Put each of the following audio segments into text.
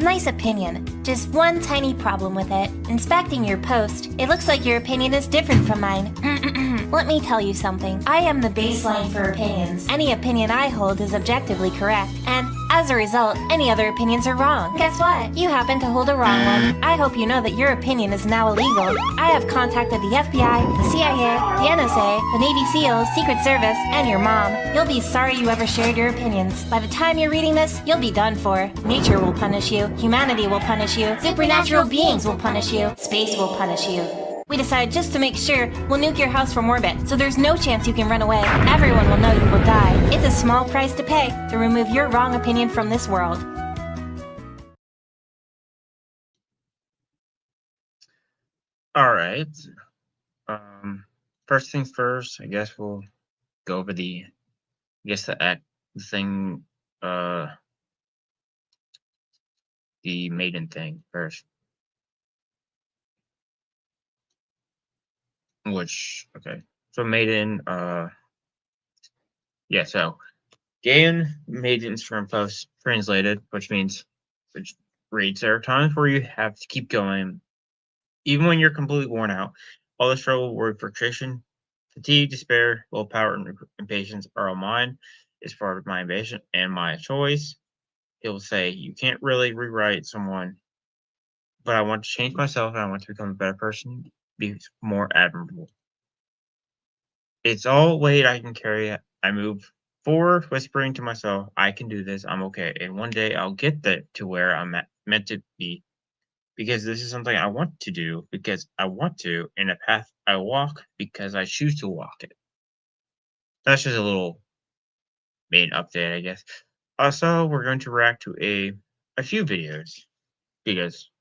Nice opinion. Just one tiny problem with it. Inspecting your post, it looks like your opinion is different from mine. Let me tell you something. I am the baseline for opinions. Any opinion I hold is objectively correct, and as a result, any other opinions are wrong. Guess what? You happen to hold a wrong one. I hope you know that your opinion is now illegal. I have contacted the FBI, the CIA, the NSA, the Navy SEALs, Secret Service, and your mom. You'll be sorry you ever shared your opinions. By the time you're reading this, you'll be done for. Nature will punish you. Humanity will punish you. Supernatural beings will punish you. Space will punish you. We decided just to make sure we'll nuke your house from orbit, so there's no chance you can run away. Everyone will know you will die. It's a small price to pay to remove your wrong opinion from this world. Alright. First things first, I guess we'll go over the thing, the MADEIN thing first. Okay. So MADEIN, so Gayan MADEIN's from post translated, which reads, there are times where you have to keep going, even when you're completely worn out. All the struggle, worry, frustration, fatigue, despair, willpower, and impatience are all mine. It's part of my ambition and my choice. He'll say, you can't really rewrite someone, but I want to change myself and I want to become a better person, be more admirable. It's all weight I can carry. I move forward, whispering to myself, I can do this, I'm okay. And one day I'll get to where I'm meant to be, because this is something I want to do, because I want to, and a path I walk because I choose to walk it. That's just a little main update, I guess. Also, we're going to react to a few videos, because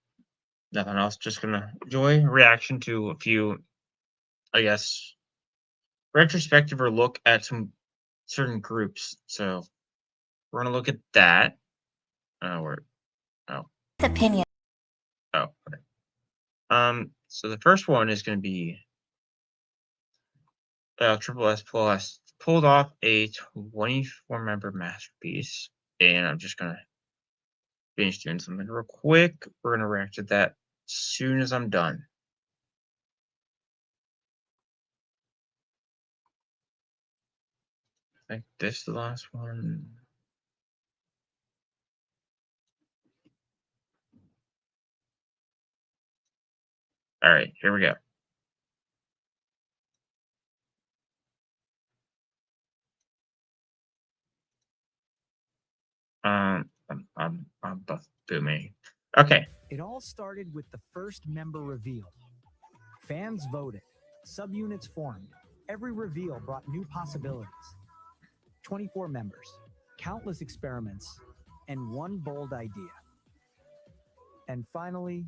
nothing else, just gonna enjoy a reaction to a few, I guess, retrospective or look at some certain groups. So we're gonna look at that. Opinion. Okay. So the first one is gonna be Triple S Plus pulled off a 24-member masterpiece, and I'm just gonna finish doing something real quick. We're gonna react to that as soon as I'm done. I think this is the last one. All right, here we go. I'm booming. Okay. It all started with the first member reveal. Fans voted, subunits formed. Every reveal brought new possibilities. 24 members, countless experiments, and one bold idea. And finally,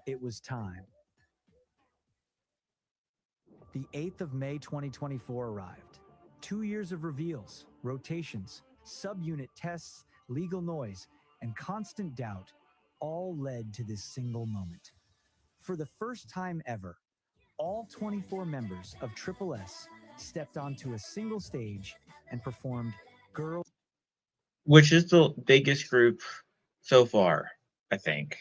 it was time. The 8th of May 2024 arrived. 2 years of reveals, rotations, subunit tests, legal noise, and constant doubt all led to this single moment. For the first time ever, all 24 members of Triple S stepped onto a single stage and performed Girl, Which is the biggest group so far, I think.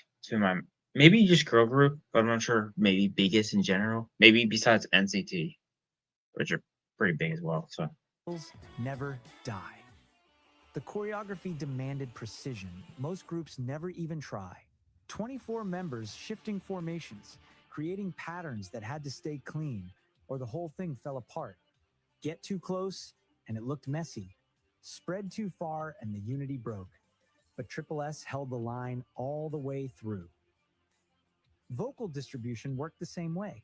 Maybe just girl group, but I'm not sure. Maybe biggest in general. Maybe besides NCT, which are pretty big as well. So Never Die. The choreography demanded precision. Most groups never even try. 24 members shifting formations, creating patterns that had to stay clean, or the whole thing fell apart. Get too close, and it looked messy. Spread too far, and the unity broke. But Triple S held the line all the way through. Vocal distribution worked the same way.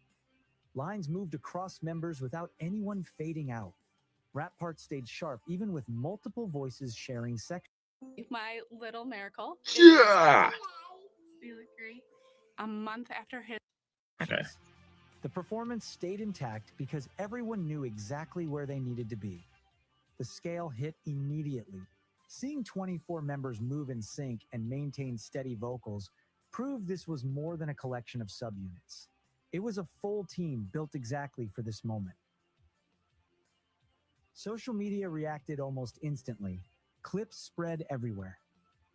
Lines moved across members without anyone fading out. Rap parts stayed sharp, even with multiple voices sharing sections. My little miracle. yeah. You look great. A month after his. Okay. The performance stayed intact because everyone knew exactly where they needed to be. The scale hit immediately. Seeing 24 members move in sync and maintain steady vocals proved this was more than a collection of subunits. It was a full team built exactly for this moment. Social media reacted almost instantly. Clips spread everywhere.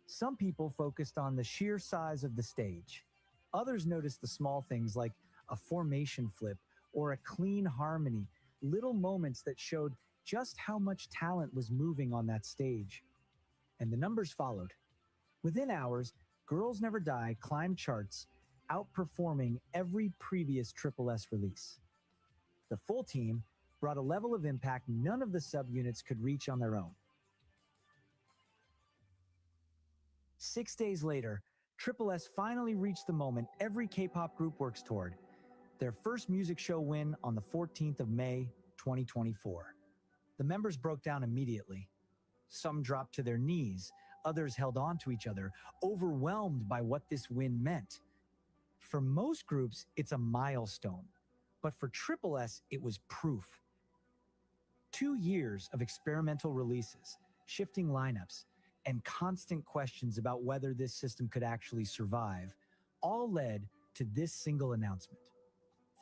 Some people focused on the sheer size of the stage. Others noticed the small things like a formation flip or a clean harmony, little moments that showed just how much talent was moving on that stage. And the numbers followed. Within hours, Girls Never Die climbed charts, outperforming every previous Triple S release. The full team brought a level of impact none of the subunits could reach on their own. 6 days later, Triple S finally reached the moment every K-pop group works toward, their first music show win on the 14th of May, 2024. The members broke down immediately. Some dropped to their knees, others held on to each other, overwhelmed by what this win meant. For most groups, it's a milestone, but for Triple S, it was proof. 2 years of experimental releases, shifting lineups, and constant questions about whether this system could actually survive, all led to this single announcement.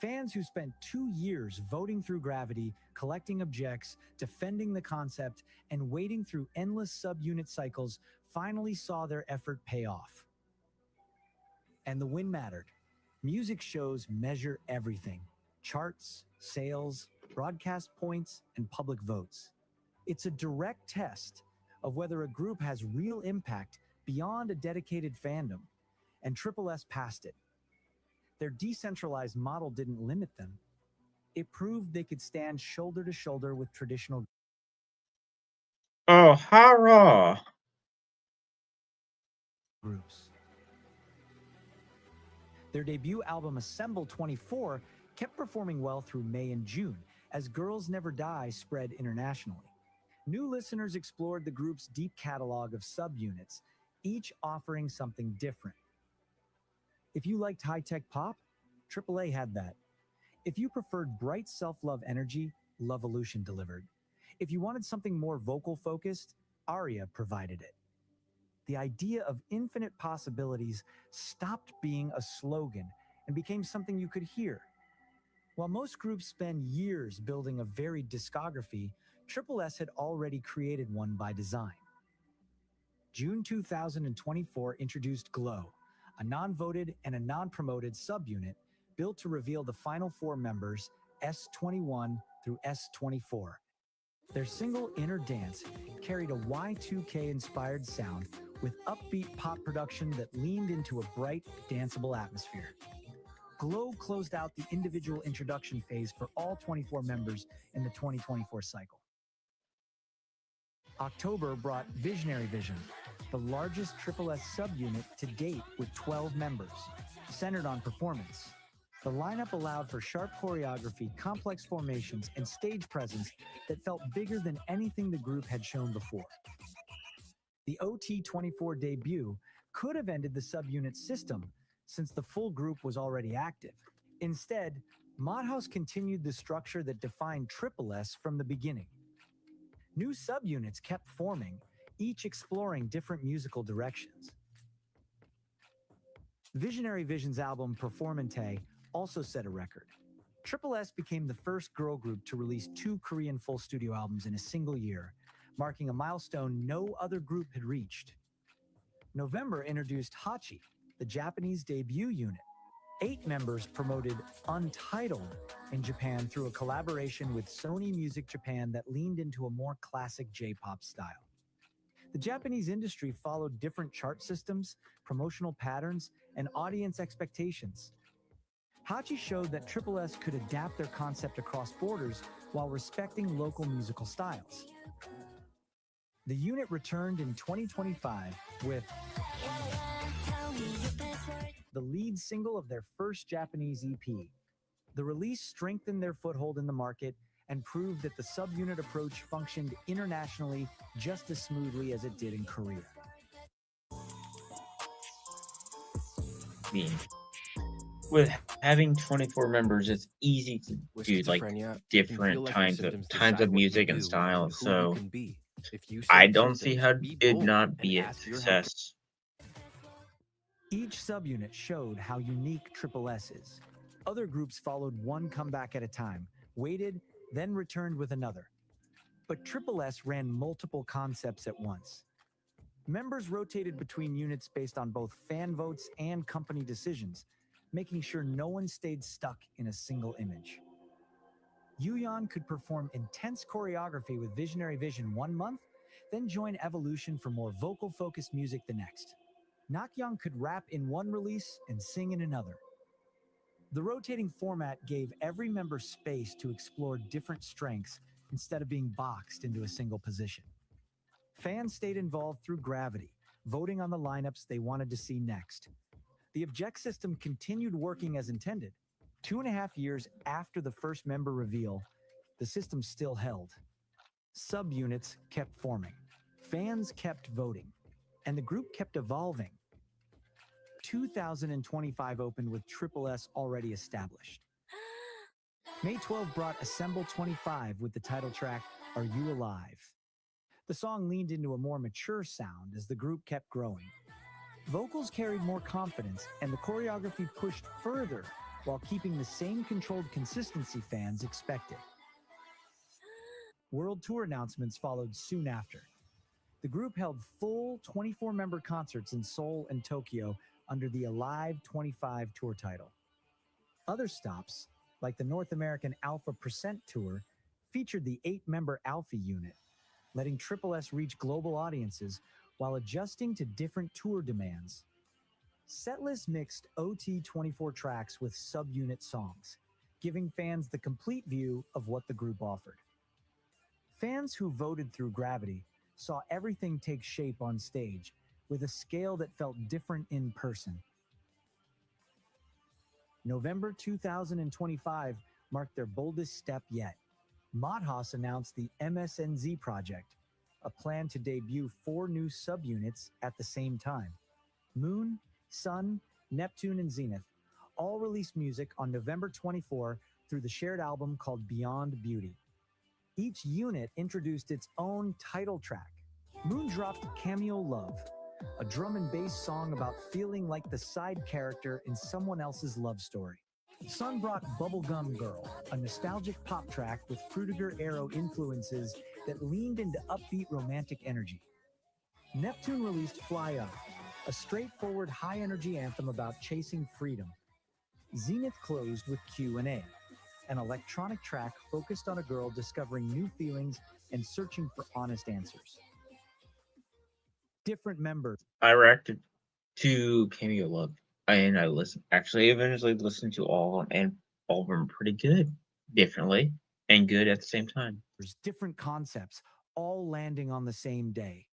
Fans who spent 2 years voting through Gravity, collecting objects, defending the concept, and waiting through endless subunit cycles finally saw their effort pay off. And the win mattered. Music shows measure everything: charts, sales, broadcast points, and public votes. It's a direct test of whether a group has real impact beyond a dedicated fandom, and Triple S passed it. Their decentralized model didn't limit them. It proved they could stand shoulder to shoulder with traditional Oh, hurrah! groups. Their debut album, Assemble 24, kept performing well through May and June as Girls Never Die spread internationally. New listeners explored the group's deep catalog of subunits, each offering something different. If you liked high-tech pop, AAA had that. If you preferred bright self-love energy, Lovolution delivered. If you wanted something more vocal-focused, Aria provided it. The idea of infinite possibilities stopped being a slogan and became something you could hear. While most groups spend years building a varied discography, Triple S had already created one by design. June 2024 introduced Glow, a non-voted and a non-promoted subunit built to reveal the final 4 members, S21 through S24. Their single Inner Dance carried a Y2K-inspired sound with upbeat pop production that leaned into a bright, danceable atmosphere. Glow closed out the individual introduction phase for all 24 members in the 2024 cycle. October brought Visionary Vision, the largest Triple S subunit to date with 12 members, centered on performance. The lineup allowed for sharp choreography, complex formations, and stage presence that felt bigger than anything the group had shown before. The OT24 debut could have ended the subunit system since the full group was already active. Instead, Madhouse continued the structure that defined Triple S from the beginning. New subunits kept forming, each exploring different musical directions. Visionary Vision's album Performante also set a record. Triple S became the first girl group to release 2 Korean full studio albums in a single year, marking a milestone no other group had reached. November introduced Hachi, the Japanese debut unit. 8 members promoted Untitled in Japan through a collaboration with Sony Music Japan that leaned into a more classic J-pop style. The Japanese industry followed different chart systems, promotional patterns, and audience expectations. Hachi showed that Triple S could adapt their concept across borders while respecting local musical styles. The unit returned in 2025 with the lead single of their first Japanese EP. The release strengthened their foothold in the market and proved that the subunit approach functioned internationally just as smoothly as it did in Korea. With having 24 members, it's easy to With do like schizophrenia, it can different feel like your times symptoms of decide what you music and do styles. who you So can be. If you I sense don't see symptoms, how be it bold not and be a ask your health success. Each subunit showed how unique Triple S is. Other groups followed one comeback at a time, waited, then returned with another. But Triple S ran multiple concepts at once. Members rotated between units based on both fan votes and company decisions, making sure no one stayed stuck in a single image. Yuyeon could perform intense choreography with Visionary Vision 1 month, then join Evolution for more vocal-focused music the next. Nakyeon could rap in one release and sing in another. The rotating format gave every member space to explore different strengths instead of being boxed into a single position. Fans stayed involved through Gravity, voting on the lineups they wanted to see next. The object system continued working as intended. 2.5 years after the first member reveal, the system still held. Subunits kept forming. Fans kept voting. And the group kept evolving. 2025 opened with Triple S already established. May 12 brought Assemble 25 with the title track, Are You Alive? The song leaned into a more mature sound as the group kept growing. Vocals carried more confidence, and the choreography pushed further while keeping the same controlled consistency fans expected. World tour announcements followed soon after. The group held full 24-member concerts in Seoul and Tokyo under the Alive 25 tour title. Other stops, like the North American Alpha Percent Tour, featured the 8-member Alpha unit, letting Triple S reach global audiences while adjusting to different tour demands. Setlist mixed OT 24 tracks with subunit songs, giving fans the complete view of what the group offered. Fans who voted through Gravity saw everything take shape on stage with a scale that felt different in person. November 2025 marked their boldest step yet. MADEIN announced the MSNZ project, a plan to debut 4 new subunits at the same time. Moon, Sun, Neptune, and Zenith all released music on November 24 through the shared album called Beyond Beauty. Each unit introduced its own title track. Moon dropped Cameo Love, a drum and bass song about feeling like the side character in someone else's love story. Sun brought Bubblegum Girl, a nostalgic pop track with Frutiger Arrow influences that leaned into upbeat romantic energy. Neptune released Fly Up, a straightforward high-energy anthem about chasing freedom. Zenith closed with Q&A, an electronic track focused on a girl discovering new feelings and searching for honest answers. Different members. I reacted to Cameo Love, and I eventually listened to all of them, and all of them are pretty good, differently, and good at the same time. Different concepts, all landing on the same day.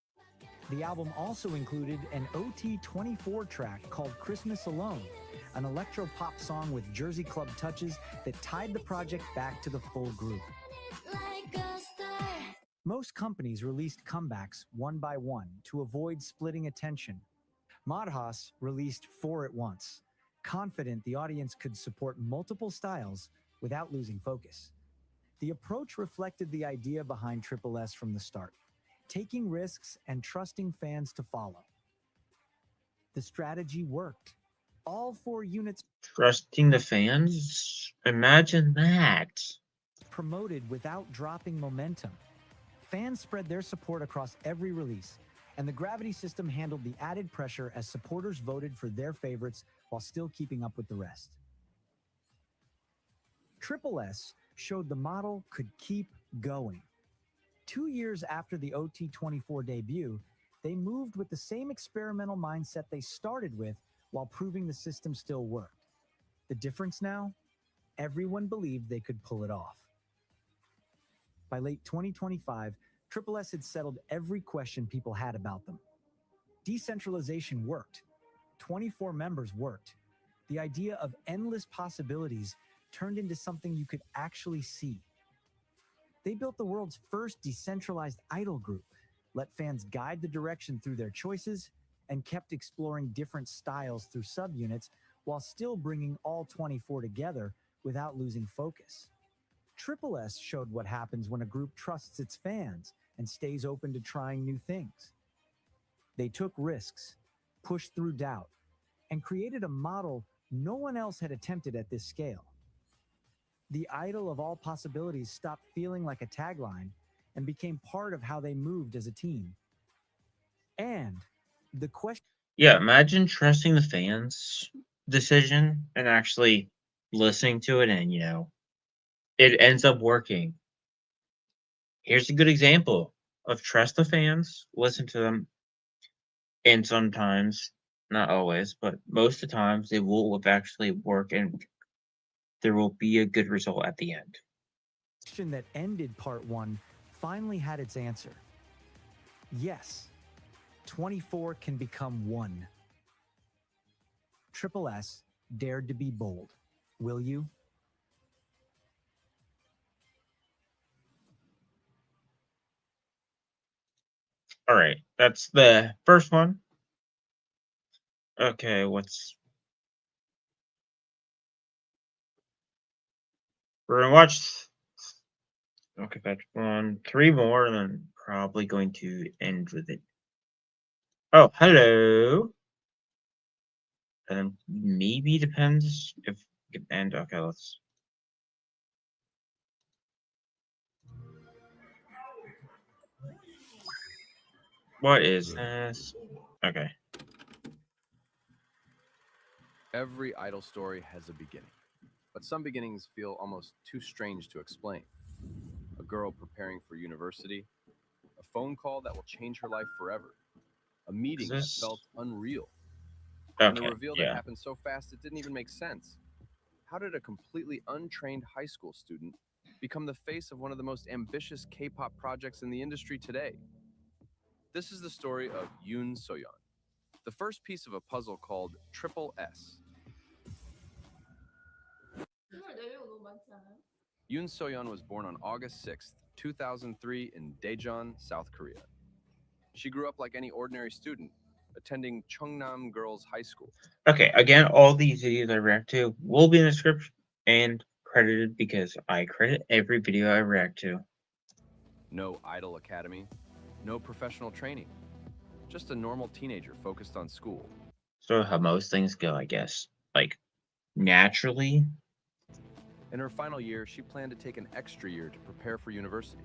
The album also included an OT 24 track called Christmas Alone, an electro-pop song with Jersey Club touches that tied the project back to the full group. Most companies released comebacks one by one to avoid splitting attention. MADEIN released 4 at once, confident the audience could support multiple styles without losing focus. The approach reflected the idea behind Triple S from the start, taking risks and trusting fans to follow. The strategy worked. All 4 units Trusting the fans? Imagine that. promoted without dropping momentum. Fans spread their support across every release, and the Gravity system handled the added pressure as supporters voted for their favorites while still keeping up with the rest. Triple S showed the model could keep going. 2 years after the OT24 debut, they moved with the same experimental mindset they started with while proving the system still worked. The difference now? Everyone believed they could pull it off. By late 2025, Triple S had settled every question people had about them. Decentralization worked. 24 members worked. The idea of endless possibilities turned into something you could actually see. They built the world's first decentralized idol group, let fans guide the direction through their choices, and kept exploring different styles through subunits while still bringing all 24 together without losing focus. Triple S showed what happens when a group trusts its fans and stays open to trying new things. They took risks, pushed through doubt, and created a model no one else had attempted at this scale. The idol of all possibilities stopped feeling like a tagline and became part of how they moved as a team. And the question Yeah, imagine trusting the fans' decision and actually listening to it, and it ends up working. Here's a good example of trust the fans, listen to them, and sometimes, not always, but most of the times, it will actually work, and there will be a good result at the end. that ended part 1 finally had its answer. Yes, 24 can become 1. Triple S dared to be bold. Will you? All right, that's the first one. Okay, we're gonna watch. Okay, that's 3 more, and then probably going to end with it. Oh, hello. And then maybe depends if we can end. Okay, let's. What is this? Okay. Every idol story has a beginning, but some beginnings feel almost too strange to explain. A girl preparing for university, a phone call that will change her life forever, a meeting that this- felt unreal, and a Okay, reveal that yeah. happened so fast it didn't even make sense. How did a completely untrained high school student become the face of one of the most ambitious K-pop projects in the industry today? This is the story of Yoon Soyeon, the first piece of a puzzle called Triple S. Yoon Soyeon was born on August 6th, 2003 in Daejeon, South Korea. She grew up like any ordinary student, attending Cheongnam Girls High School. Okay, again, all these videos I react to will be in the description and credited because I credit every video I react to. No idol academy, no professional training, just a normal teenager focused on school. So how most things go, I guess. Like, naturally. In her final year, she planned to take an extra year to prepare for university.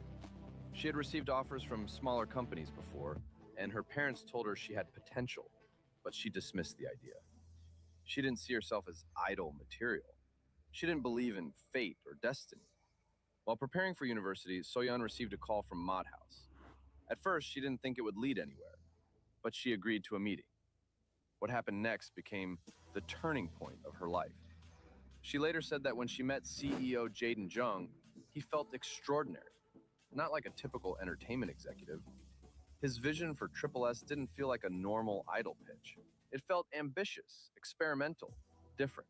She had received offers from smaller companies before, and her parents told her she had potential, but she dismissed the idea. She didn't see herself as idol material. She didn't believe in fate or destiny. While preparing for university, Soyeon received a call from Madhouse. At first, she didn't think it would lead anywhere, but she agreed to a meeting. What happened next became the turning point of her life. She later said that when she met CEO Jaden Jung, he felt extraordinary, not like a typical entertainment executive. His vision for Triple S didn't feel like a normal idol pitch. It felt ambitious, experimental, different.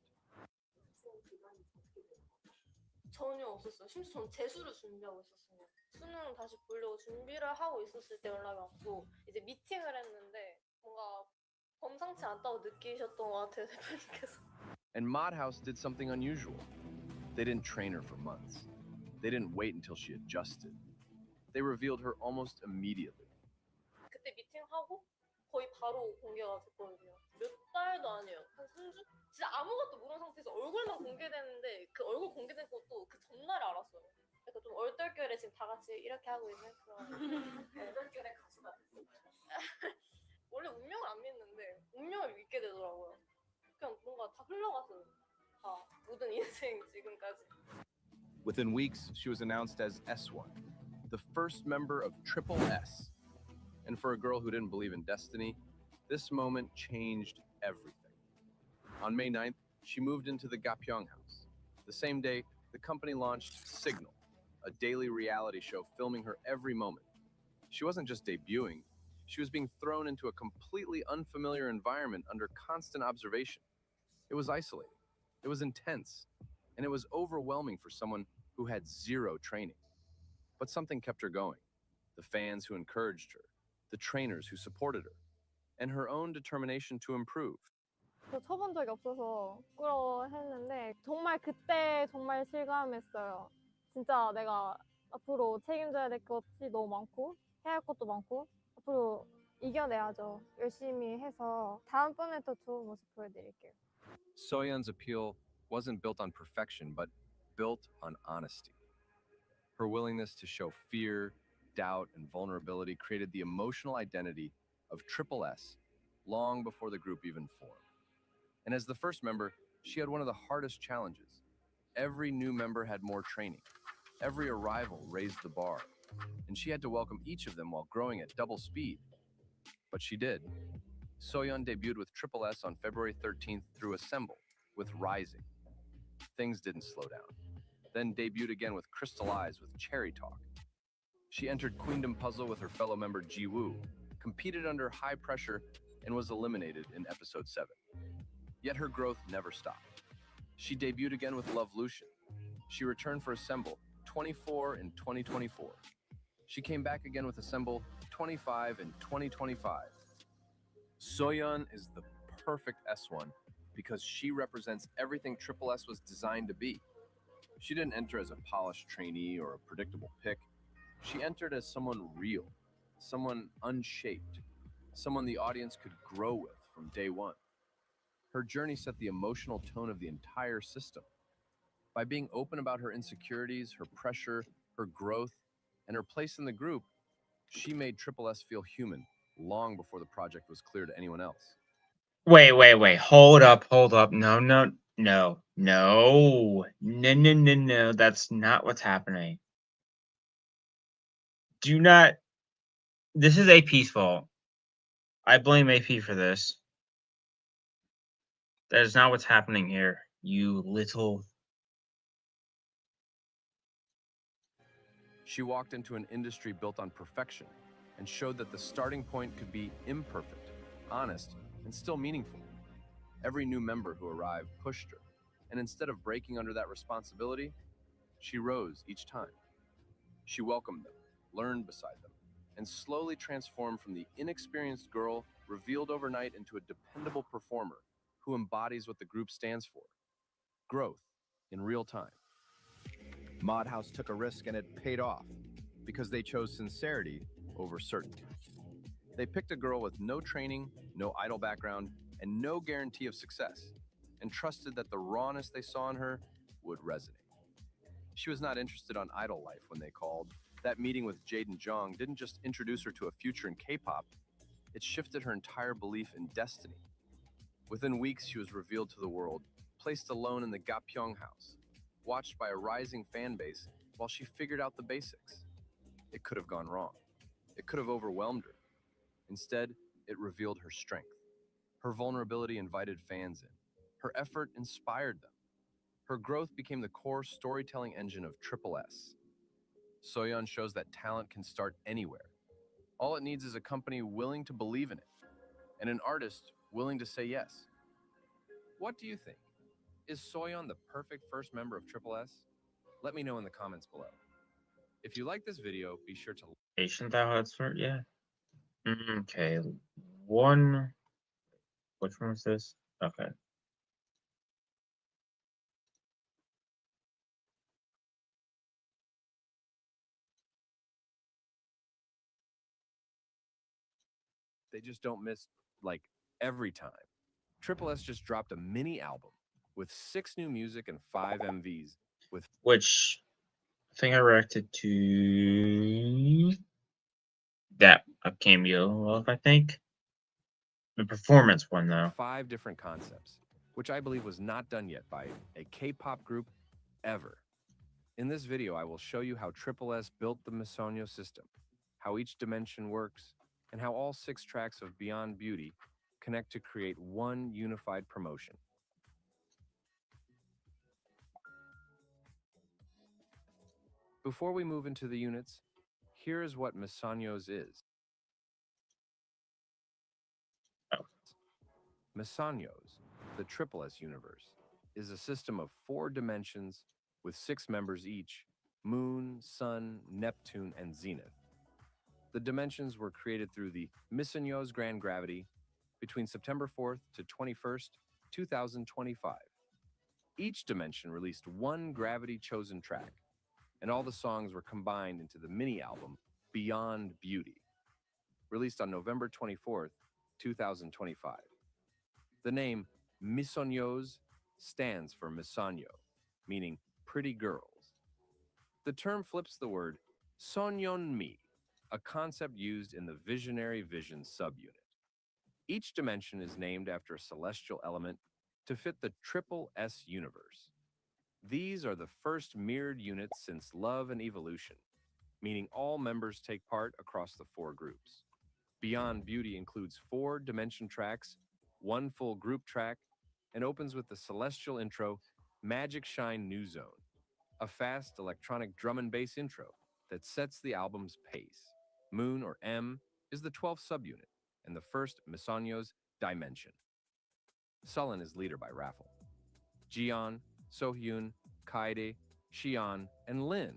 전혀 없었어요. 심지어 전 재수를 준비하고 있었어요. 수능 다시 보려고 준비를 하고 있었을 때 연락이 왔고 이제 미팅을 했는데 뭔가 범상치 않다고 느끼셨던 것 같아요, 대표님께서. And Madhouse did something unusual. They didn't train her for months. They didn't wait until she adjusted. They revealed her almost immediately. 그때 미팅하고 거의 바로 공개가 됐거든요. 몇 달도 아니에요. 한 3주? 진짜 아무것도 모르는 상태에서 얼굴만 공개되는데 그 얼굴 공개된 것도 그 전날에 알았어요. 그러니까 좀 얼떨결에 지금 다 같이 이렇게 하고 있는 그런 얼떨결에 가수가 원래 운명을 안 믿는데 운명을 믿게 되더라고요. 그냥 뭔가 다 흘러갔어요. 다 모든 인생 지금까지. Within weeks, she was announced as S1, the first member of Triple S. And for a girl who didn't believe in destiny, this moment changed everything. On May 9th, she moved into the Gapyeong house. The same day, the company launched Signal, a daily reality show filming her every moment. She wasn't just debuting, she was being thrown into a completely unfamiliar environment under constant observation. It was isolating, it was intense, and it was overwhelming for someone who had zero training. But something kept her going. The fans who encouraged her, the trainers who supported her, and her own determination to improve. 저 쳐본 적이 없어서 부끄러워했는데 정말 그때 정말 실감했어요. 진짜 내가 앞으로 책임져야 될 것이 너무 많고 해야 할 것도 많고 앞으로 이겨내야죠. 열심히 해서 다음번에 더 좋은 모습 보여드릴게요. Soyeon's appeal wasn't built on perfection, but built on honesty. Her willingness to show fear, doubt, and vulnerability created the emotional identity of Triple S, long before the group even formed. And as the first member, she had one of the hardest challenges. Every new member had more training. Every arrival raised the bar, and she had to welcome each of them while growing at double speed. But she did. Soyeon debuted with Triple S on February 13th through Assemble with Rising. Things didn't slow down. Then debuted again with Crystal Eyes with Cherry Talk. She entered Queendom Puzzle with her fellow member Jiwoo, competed under high pressure, and was eliminated in episode 7. Yet her growth never stopped. She debuted again with Love Lucian. She returned for Assemble 24 in 2024. She came back again with Assemble 25 in 2025. Soyeon is the perfect S1 because she represents everything Triple S was designed to be. She didn't enter as a polished trainee or a predictable pick. She entered as someone real, someone unshaped, someone the audience could grow with from day one. Her journey set the emotional tone of the entire system. By being open about her insecurities, her pressure, her growth, and her place in the group, she made Triple S feel human long before the project was clear to anyone else. Wait. Hold up. No. That's not what's happening. Do not. This is AP's fault. I blame AP for this. That is not what's happening here. You little. She walked into an industry built on perfection and showed that the starting point could be imperfect, honest, and still meaningful. Every new member who arrived pushed her, and instead of breaking under that responsibility, she rose each time. She welcomed them, learned beside them, and slowly transformed from the inexperienced girl revealed overnight into a dependable performer who embodies what the group stands for: growth in real time. Mod House took a risk and it paid off because they chose sincerity over certainty. They picked a girl with no training, no idol background, and no guarantee of success, and trusted that the rawness they saw in her would resonate. She was not interested on idol life when they called. That meeting with Jaden Jong didn't just introduce her to a future in K-pop, it shifted her entire belief in destiny. Within weeks, she was revealed to the world, placed alone in the Gapyeong house, watched by a rising fan base while she figured out the basics. It could have gone wrong. It could have overwhelmed her. Instead, it revealed her strength. Her vulnerability invited fans in. Her effort inspired them. Her growth became the core storytelling engine of Triple S. Soyeon shows that talent can start anywhere. All it needs is a company willing to believe in it, and an artist willing to say yes. What do you think? Is Soyeon the perfect first member of Triple S? Let me know in the comments below. If you like this video, be sure to Patient thou hadst heard? Yeah. Okay. One. Which one was this? Okay. they just don't miss like every time. Triple S just dropped a mini album with 6 new music and 5 MVs with Which I think I reacted to that a cameo of, I think. The performance one though. 5 different concepts, which I believe was not done yet by a K-pop group ever. In this video, I will show you how Triple S built the Misonyo system, how each dimension works, and how all 6 tracks of Beyond Beauty connect to create one unified promotion. Before we move into the units, here is what Misonyo's is. Misonyo's, the Triple S universe, is a system of 4 dimensions with 6 members each: Moon, Sun, Neptune, and Zenith. The dimensions were created through the Misonyo's Grand Gravity between September 4th to 21st, 2025. Each dimension released one Gravity-chosen track, and all the songs were combined into the mini-album Beyond Beauty, released on November 24th, 2025. The name Misonyo's stands for Misonyo, meaning pretty girls. The term flips the word Sonyeonmi, a concept used in the Visionary Vision subunit. Each dimension is named after a celestial element to fit the triple S universe. These are the first mirrored units since Love and Evolution, meaning all members take part across the 4 groups. Beyond Beauty includes 4 dimension tracks, 1 full group track, and opens with the celestial intro, Magic Shine New Zone, a fast electronic drum and bass intro that sets the album's pace. Moon, or M, is the 12th subunit and the first Misanyo's dimension. Sullen is leader by raffle. Jiyeon, Sohyun, Kaede, Xian, and Lin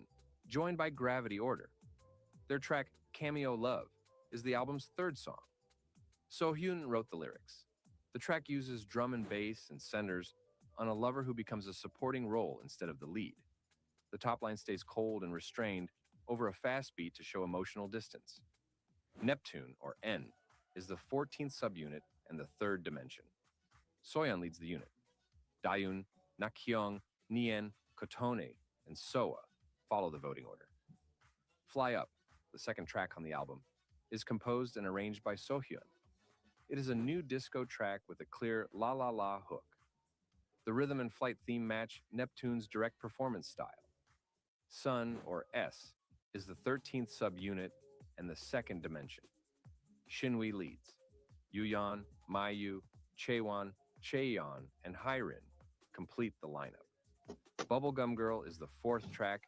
joined by gravity order. Their track Cameo Love is the album's 3rd song. Sohyun wrote the lyrics. The track uses drum and bass and centers on a lover who becomes a supporting role instead of the lead. The top line stays cold and restrained over a fast beat to show emotional distance. Neptune, or N, is the 14th subunit and the 3rd dimension. Soyeon leads the unit. Dayun, Nakyeong, Nien, Kotone, and Soa follow the voting order. Fly Up, the 2nd track on the album, is composed and arranged by Sohyun. It is a new disco track with a clear la la la hook. The rhythm and flight theme match Neptune's direct performance style. Sun, or S, is the 13th subunit and the 2nd dimension. Shinwi leads. Yuyeon, Mayu, Chaewon, Chaeyeon, and Hyrin complete the lineup. Bubblegum Girl is the 4th track.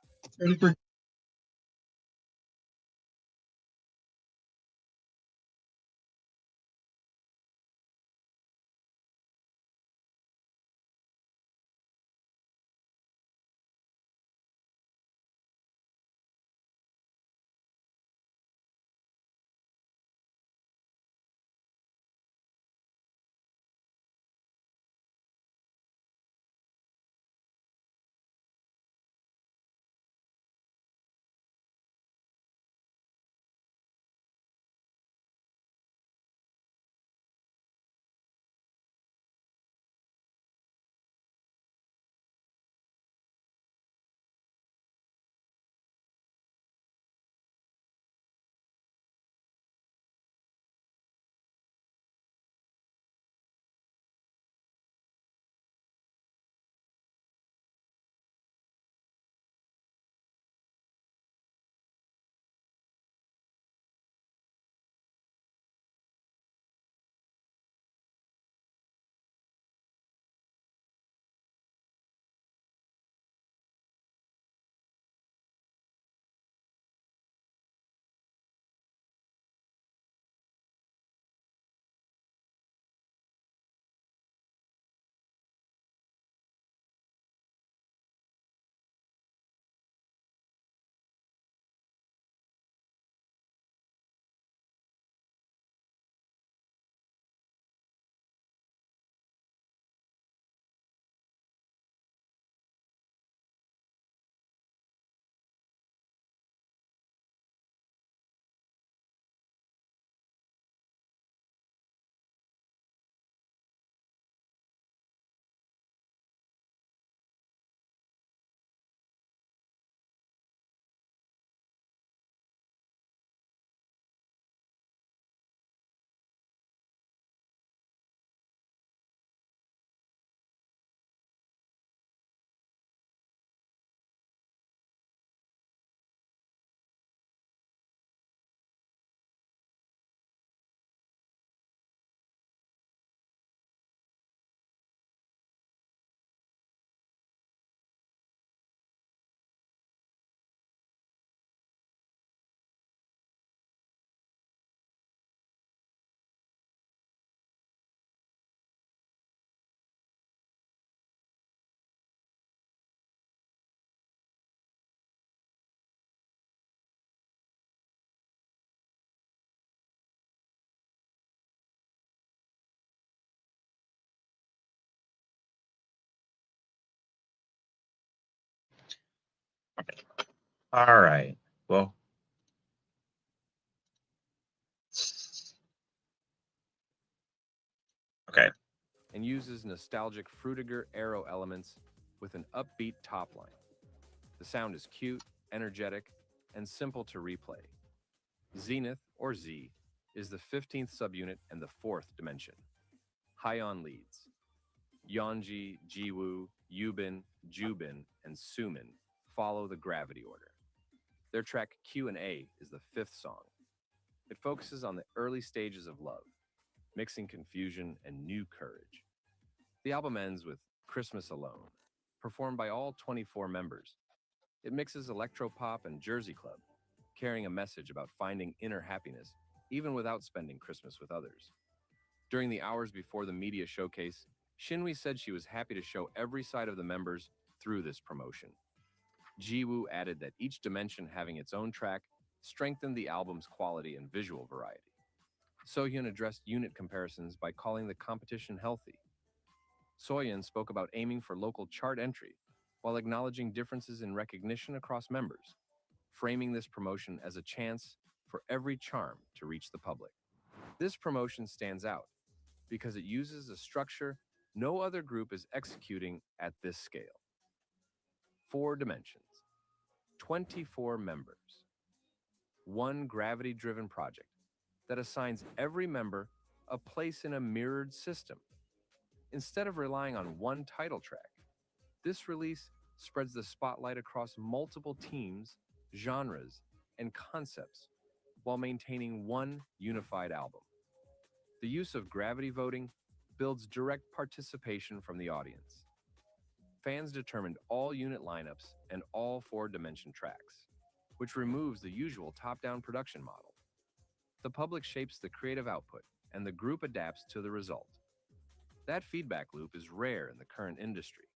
All right. Well, okay. And uses nostalgic Frutiger arrow elements with an upbeat top line. The sound is cute, energetic, and simple to replay. Zenith, or Z, is the 15th subunit and the 4th dimension. High-on leads. Yeonji, Jiwoo, Yubin, Jubin, and Sumin follow the gravity order. Their track Q&A is the 5th song. It focuses on the early stages of love, mixing confusion and new courage. The album ends with Christmas Alone, performed by all 24 members. It mixes electropop and Jersey Club, carrying a message about finding inner happiness, even without spending Christmas with others. During the hours before the media showcase, Shinwi said she was happy to show every side of the members through this promotion. Jiwoo added that each dimension having its own track strengthened the album's quality and visual variety. Sohyun addressed unit comparisons by calling the competition healthy. Sohyun spoke about aiming for local chart entry while acknowledging differences in recognition across members, framing this promotion as a chance for every charm to reach the public. This promotion stands out because it uses a structure no other group is executing at this scale. 4 dimensions, 24 members, one gravity-driven project that assigns every member a place in a mirrored system. Instead of relying on one title track, this release spreads the spotlight across multiple teams, genres, and concepts while maintaining one unified album. The use of gravity voting builds direct participation from the audience. Fans determined all unit lineups and all 4-dimension tracks, which removes the usual top-down production model. The public shapes the creative output, and the group adapts to the result. That feedback loop is rare in the current industry.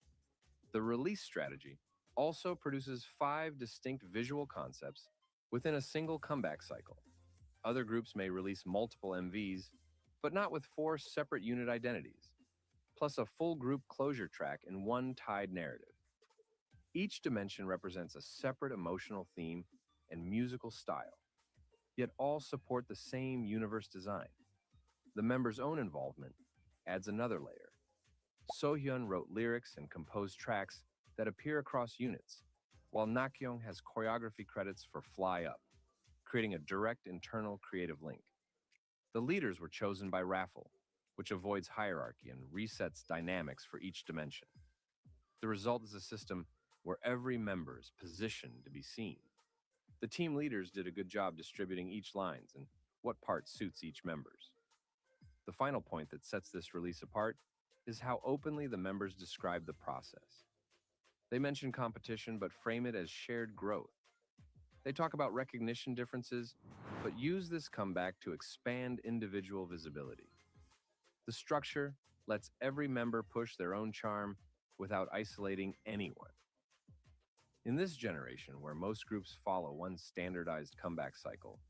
The release strategy also produces 5 distinct visual concepts within a single comeback cycle. Other groups may release multiple MVs, but not with 4 separate unit identities, plus a full group closure track in one tied narrative. Each dimension represents a separate emotional theme and musical style, yet all support the same universe design. The members' own involvement adds another layer. Sohyun wrote lyrics and composed tracks that appear across units, while Nakyong has choreography credits for Fly Up, creating a direct internal creative link. The leaders were chosen by raffle, which avoids hierarchy and resets dynamics for each dimension. The result is a system where every member is positioned to be seen. The team leaders did a good job distributing each lines and what part suits each members. The final point that sets this release apart is how openly the members describe the process. They mention competition but frame it as shared growth. They talk about recognition differences, but use this comeback to expand individual visibility. The structure lets every member push their own charm without isolating anyone. In this generation, where most groups follow one standardized comeback cycle,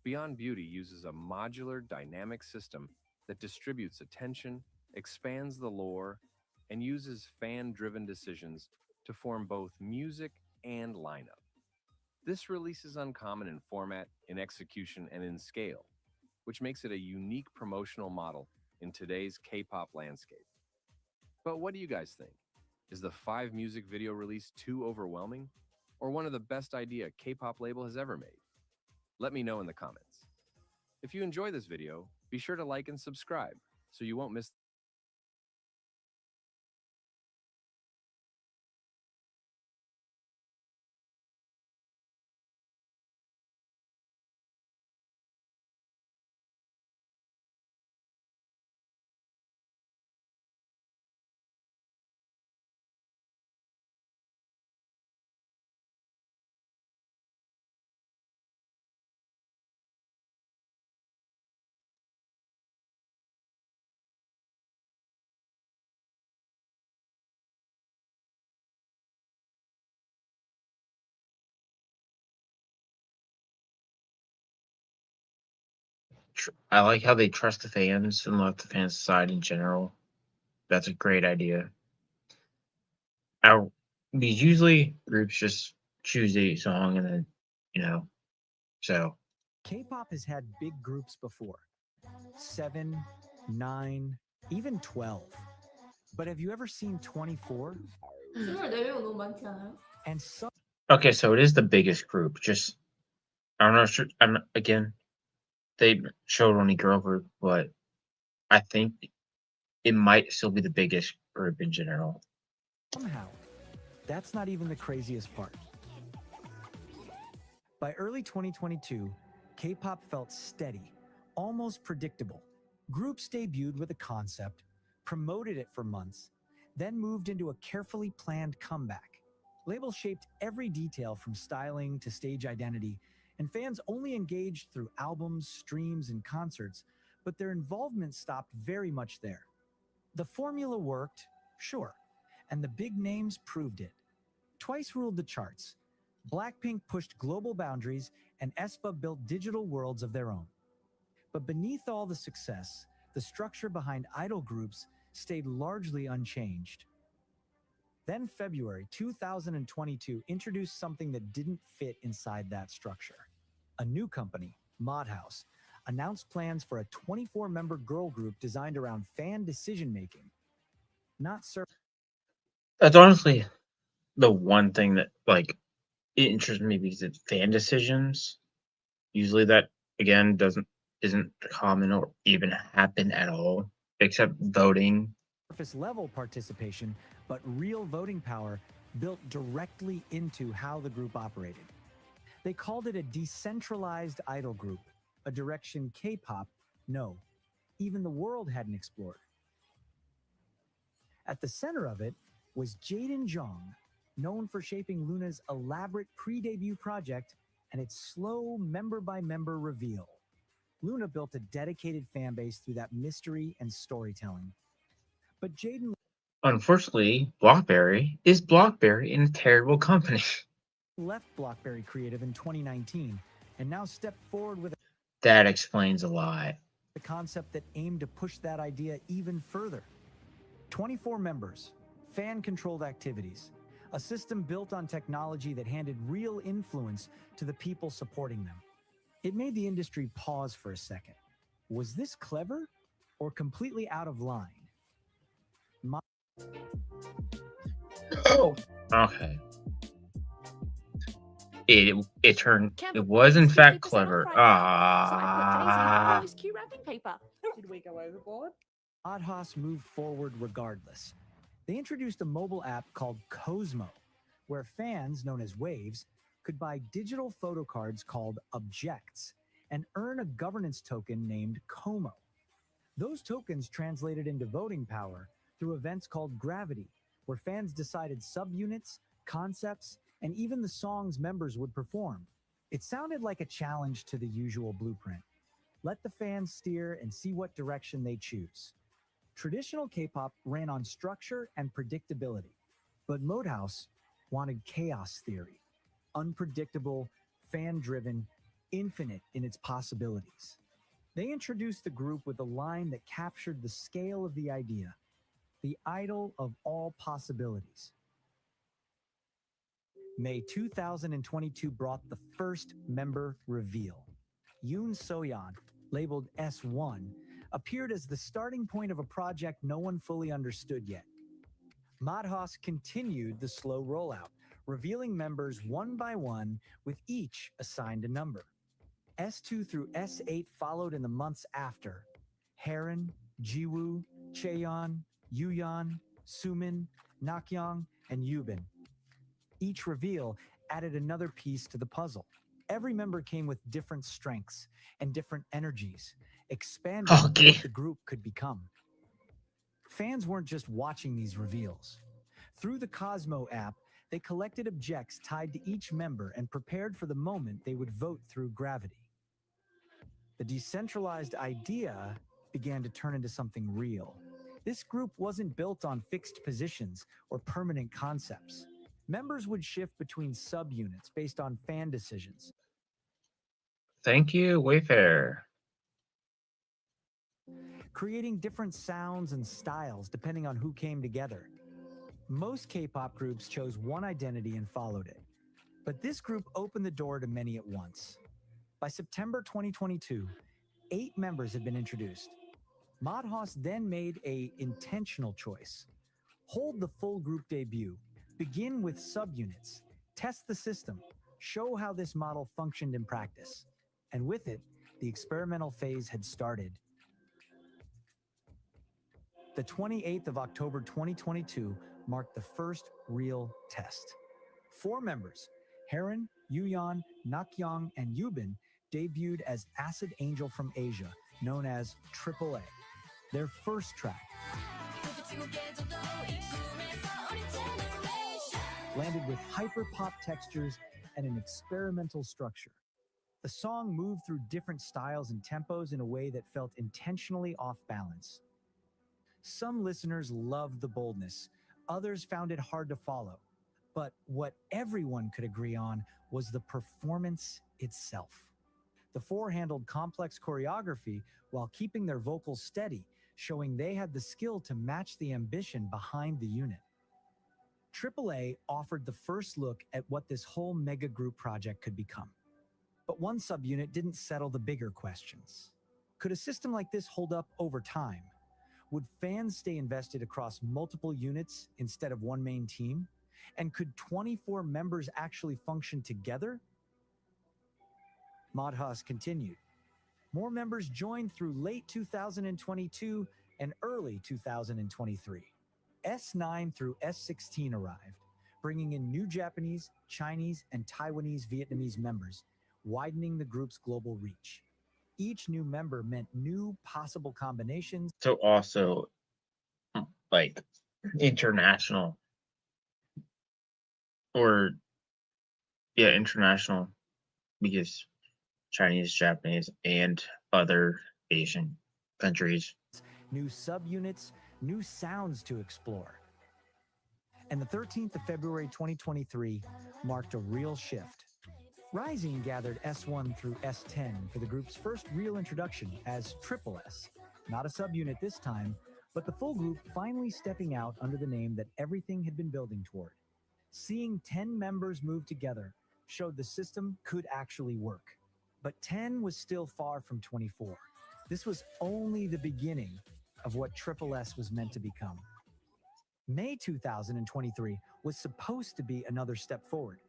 Beyond Beauty uses a modular, dynamic system that distributes attention, expands the lore, and uses fan-driven decisions to form both music and lineup. This release is uncommon in format, in execution, and in scale, which makes it a unique promotional model in today's K-pop landscape. But what do you guys think? Is the 5 music video release too overwhelming, or one of the best idea K-pop label has ever made? Let me know in the comments. If you enjoy this video, be sure to like and subscribe so you won't miss I like how they trust the fans and let the fans decide in general. That's a great idea. Because usually groups just choose a song and then, so. K-pop has had big groups before. 7, 9, even 12. But have you ever seen 24? 24명 너무 많지 않아요? And some Okay, so it is the biggest group. Just I'm not sure. Again, they showed only girl group, but I think it might still be the biggest group in general. Somehow, that's not even the craziest part. By early 2022, K-pop felt steady, almost predictable. Groups debuted with a concept, promoted it for months, then moved into a carefully planned comeback. Labels shaped every detail from styling to stage identity, and fans only engaged through albums, streams, and concerts, but their involvement stopped very much there. The formula worked, sure, and the big names proved it. Twice ruled the charts. Blackpink pushed global boundaries, and aespa built digital worlds of their own. But beneath all the success, the structure behind idol groups stayed largely unchanged. Then February 2022 introduced something that didn't fit inside that structure. A new company, MADEIN, announced plans for a 24-member girl group designed around fan decision-making. Not That's honestly the one thing that it interests me because it's fan decisions. Usually that again isn't common or even happen at all, except voting. surface level participation, but real voting power built directly into how the group operated. They called it a decentralized idol group, a direction K-pop, no, even the world hadn't explored. At the center of it was Jaden Jong, known for shaping Luna's elaborate pre-debut project and its slow member-by-member reveal. Luna built a dedicated fan base through that mystery and storytelling. But Jaden Unfortunately, BlackBerry is BlackBerry in a terrible company. left BlackBerry Creative in 2019 and now stepped forward with That explains a lot. a concept that aimed to push that idea even further. 24 members, fan-controlled activities, a system built on technology that handed real influence to the people supporting them. It made the industry pause for a second. Was this clever or completely out of line? Oh, okay. It was in fact clever. Cute wrapping paper. Did we go overboard? MADEIN moved forward regardless. They introduced a mobile app called Cosmo, where fans, known as Waves, could buy digital photo cards called Objects and earn a governance token named Como. Those tokens translated into voting power through events called Gravity, where fans decided subunits, concepts, and even the songs members would perform. It sounded like a challenge to the usual blueprint. Let the fans steer and see what direction they choose. Traditional K-pop ran on structure and predictability, but MADEIN wanted chaos theory, unpredictable, fan-driven, infinite in its possibilities. They introduced the group with a line that captured the scale of the idea, the idol of all possibilities. May 2022 brought the first member reveal. Yoon Soyeon, labeled S1, appeared as the starting point of a project no one fully understood yet. MADEIN continued the slow rollout, revealing members one by one with each assigned a number. S2 through S8 followed in the months after. Haerin, Jiwoo, Chaeyeon, Yuyeon, Sumin, Nakyeong, and Yubin. Each reveal added another piece to the puzzle. Every member came with different strengths and different energies, expanding what the group could become. Fans weren't just watching these reveals. Through the Cosmo app, they collected objects tied to each member and prepared for the moment they would vote through Gravity. The decentralized idea began to turn into something real. This group wasn't built on fixed positions or permanent concepts. Members would shift between subunits based on fan decisions. Thank you, Wayfair. Creating different sounds and styles depending on who came together. Most K-pop groups chose one identity and followed it. But this group opened the door to many at once. By September 2022, 8 members had been introduced. MADEIN then made an intentional choice. Hold the full group debut. Begin with subunits. Test the system. show how this model functioned in practice. And with it, the experimental phase had started. The 28th of October 2022 marked the first real test. 4 members, Heron, Yuyeon, Nakyoung, and Yubin, debuted as Acid Angel from Asia, known as AAA. Their first track landed with hyper-pop textures and an experimental structure. The song moved through different styles and tempos in a way that felt intentionally off balance. Some listeners loved the boldness, others found it hard to follow. But what everyone could agree on was the performance itself. The 4 handled complex choreography while keeping their vocals steady, showing they had the skill to match the ambition behind the unit. AAA offered the first look at what this whole mega group project could become. But one subunit didn't settle the bigger questions. Could a system like this hold up over time? Would fans stay invested across multiple units instead of one main team? And could 24 members actually function together? Madhouse continued. More members joined through late 2022 and early 2023. S9 through S16 arrived, bringing in new Japanese, Chinese, and Taiwanese Vietnamese members, widening the group's global reach. Each new member meant new possible combinations. So also, like, international. Or, yeah, international. Because Chinese, Japanese, and other Asian countries. New subunits, new sounds to explore. And the 13th of February 2023 marked a real shift. Rising gathered S1 through S10 for the group's first real introduction as Triple S. Not a subunit this time, but the full group finally stepping out under the name that everything had been building toward. Seeing 10 members move together showed the system could actually work. But 10 was still far from 24. This was only the beginning of what Triple S was meant to become. May 2023 was supposed to be another step forward.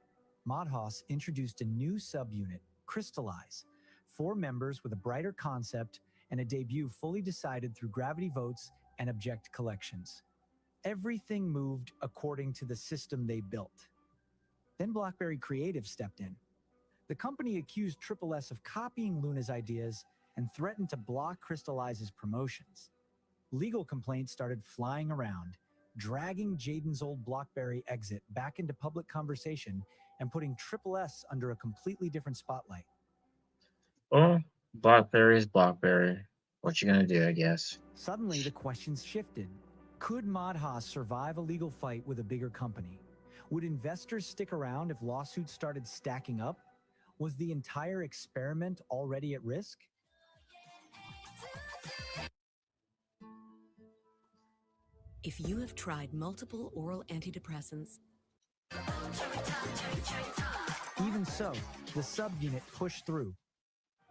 Madhouse introduced a new subunit, Crystallize, 4 members with a brighter concept and a debut fully decided through gravity votes and object collections. Everything moved according to the system they built. Then BlackBerry Creative stepped in. The company accused Triple S of copying Luna's ideas and threatened to block Crystallize's promotions. Legal complaints started flying around, dragging Jaden's old BlackBerry exit back into public conversation and putting Triple S under a completely different spotlight. Well, BlackBerry is BlackBerry. What you gonna do, I guess? Suddenly, the questions shifted. Could Madhouse survive a legal fight with a bigger company? Would investors stick around if lawsuits started stacking up? Was the entire experiment already at risk? If you have tried multiple oral antidepressants, Even so, the subunit pushed through.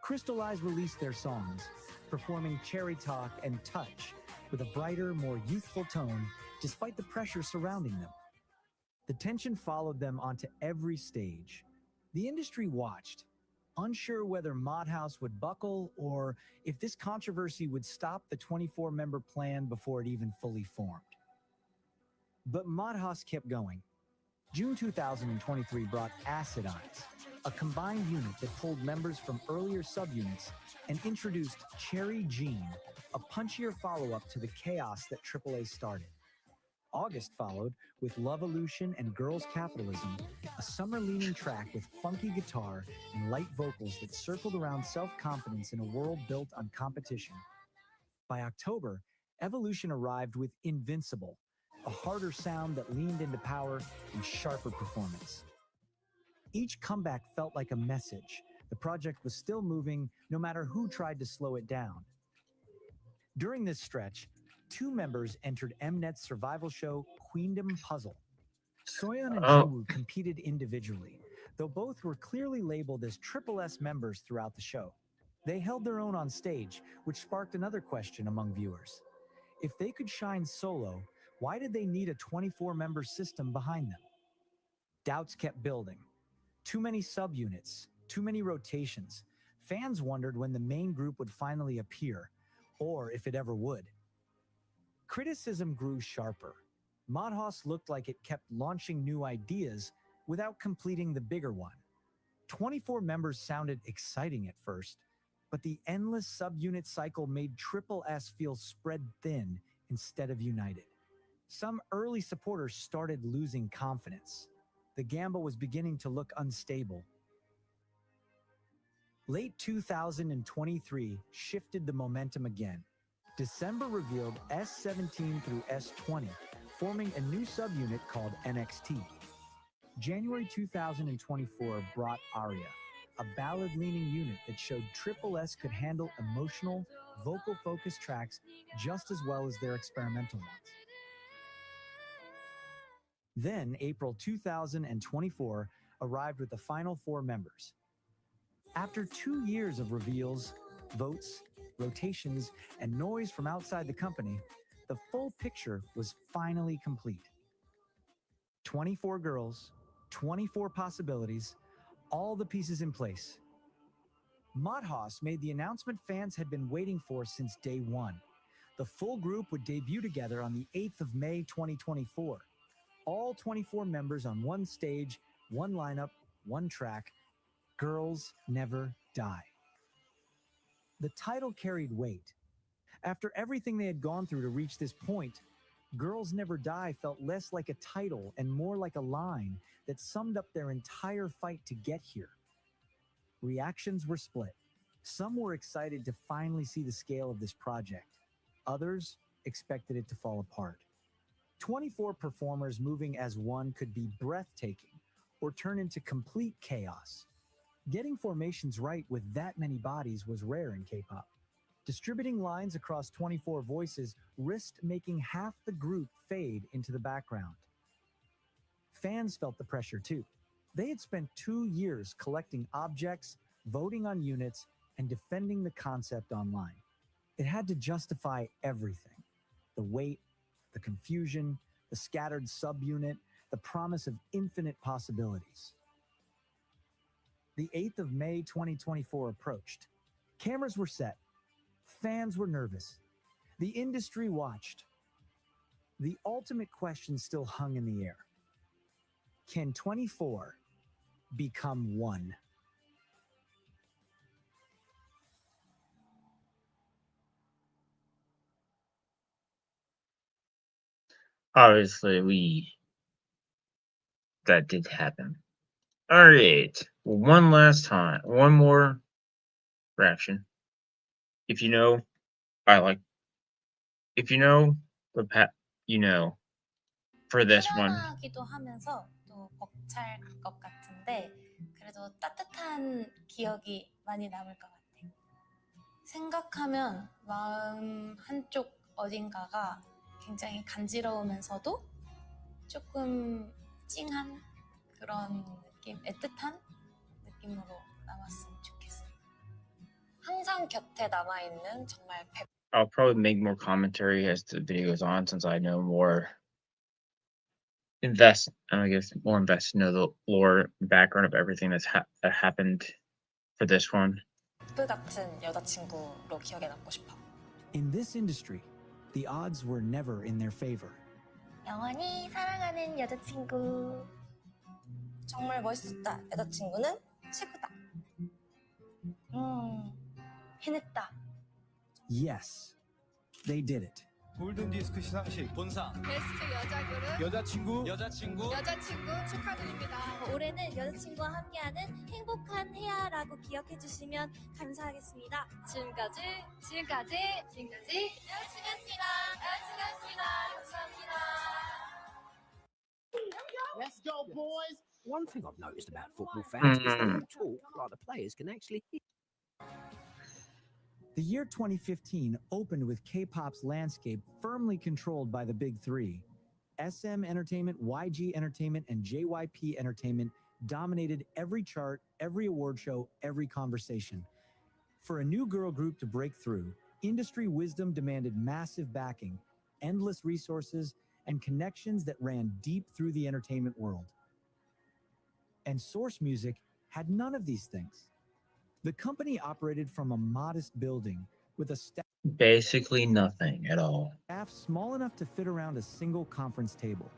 Crystallize released their songs, performing Cherry Talk and Touch with a brighter, more youthful tone, despite the pressure surrounding them. The tension followed them onto every stage. The industry watched, unsure whether Madhouse would buckle or if this controversy would stop the 24-member plan before it even fully formed. But Madhouse kept going. June 2023 brought Acid Eyes, a combined unit that pulled members from earlier subunits and introduced Cherry Jean, a punchier follow-up to the chaos that AAA started. August followed with Lovolution and Girls Capitalism, a summer-leaning track with funky guitar and light vocals that circled around self-confidence in a world built on competition. By October, Evolution arrived with Invincible, a harder sound that leaned into power and sharper performance. Each comeback felt like a message. The project was still moving, no matter who tried to slow it down. During this stretch, 2 members entered Mnet's survival show Queendom Puzzle. Soyeon and Jungwoo competed individually, though both were clearly labeled as Triple S members throughout the show. They held their own on stage, which sparked another question among viewers. If they could shine solo, why did they need a 24-member system behind them? Doubts kept building. Too many subunits, too many rotations. Fans wondered when the main group would finally appear, or if it ever would. Criticism grew sharper. Madhouse looked like it kept launching new ideas without completing the bigger one. 24 members sounded exciting at first, but the endless subunit cycle made Triple S feel spread thin instead of united. Some early supporters started losing confidence. The gamble was beginning to look unstable. Late 2023 shifted the momentum again. December revealed S17 through S20, forming a new subunit called NXT. January 2024 brought Aria, a ballad-leaning unit that showed Triple S could handle emotional, vocal-focused tracks just as well as their experimental ones. Then, April 2024 arrived with the final 4 members. After 2 years of reveals, votes, rotations, and noise from outside the company, the full picture was finally complete. 24 girls, 24 possibilities, all the pieces in place. Madhouse made the announcement fans had been waiting for since day one. The full group would debut together on the 8th of May 2024. All 24 members on one stage, one lineup, one track. Girls Never Die. The title carried weight. After everything they had gone through to reach this point, Girls Never Die felt less like a title and more like a line that summed up their entire fight to get here. Reactions were split. Some were excited to finally see the scale of this project. Others expected it to fall apart. 24 performers moving as one could be breathtaking or turn into complete chaos. Getting formations right with that many bodies was rare in K-pop. Distributing lines across 24 voices risked making half the group fade into the background. Fans felt the pressure too. They had spent 2 years collecting objects, voting on units, and defending the concept online. It had to justify everything. The weight, the confusion, the scattered subunit, the promise of infinite possibilities. The 8th of May 2024 approached. Cameras were set. Fans were nervous. The industry watched. The ultimate question still hung in the air. Can 24 become one? Obviously, that did happen. All right, one last time, one more reaction. If you know, if you know you know, for this one. 출연하기도 하면서 또 벅찰 것 같은데 그래도 따뜻한 기억이 많이 남을 것 같아. 생각하면 마음 한쪽 어딘가가 굉장히 간지러우면서도 조금 찡한 그런 느낌, 애틋한 느낌으로 남았으면 좋겠어. 항상 곁에 남아있는 정말 I'll probably make more commentary as the video goes on, since I know more. More invested in the lore background of everything that happened for this one. 같은 여자친구로 기억에 남고 싶어. In this industry, the odds were never in their favor. 영원히 사랑하는 여자친구. 정말 멋있었다. 여자친구는 최고다. 해냈다. Yes, they did it. 골든디스크 시상식 본상 베스트 여자 그룹 여자친구 축하드립니다. 올해는 여자친구와 함께하는 행복한 해야라고 기억해 주시면 감사하겠습니다. 지금까지 여자친구였습니다. 감사합니다. Let's go, boys. One thing I've noticed about football fans is they all talk like the players can actually hear. The year 2015 opened with K-pop's landscape firmly controlled by the big three. SM Entertainment, YG Entertainment, and JYP Entertainment dominated every chart, every award show, every conversation. For a new girl group to break through, industry wisdom demanded massive backing, endless resources, and connections that ran deep through the entertainment world. and Source Music had none of these things. The company operated from a modest building with a Basically nothing at all. staff small enough to fit around a single conference table.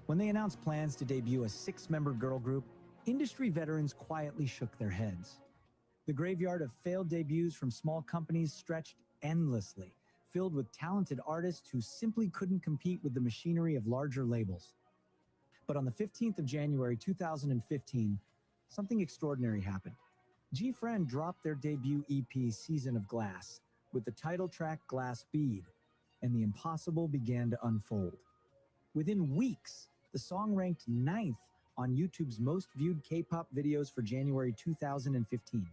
When they announced plans to debut a 6-member girl group, industry veterans quietly shook their heads. The graveyard of failed debuts from small companies stretched endlessly, filled with talented artists who simply couldn't compete with the machinery of larger labels. But on the 15th of January 2015, something extraordinary happened. G-Friend dropped their debut EP Season of Glass with the title track Glass Bead, and the impossible began to unfold. Within weeks, the song ranked 9th on YouTube's most viewed K-pop videos for January 2015.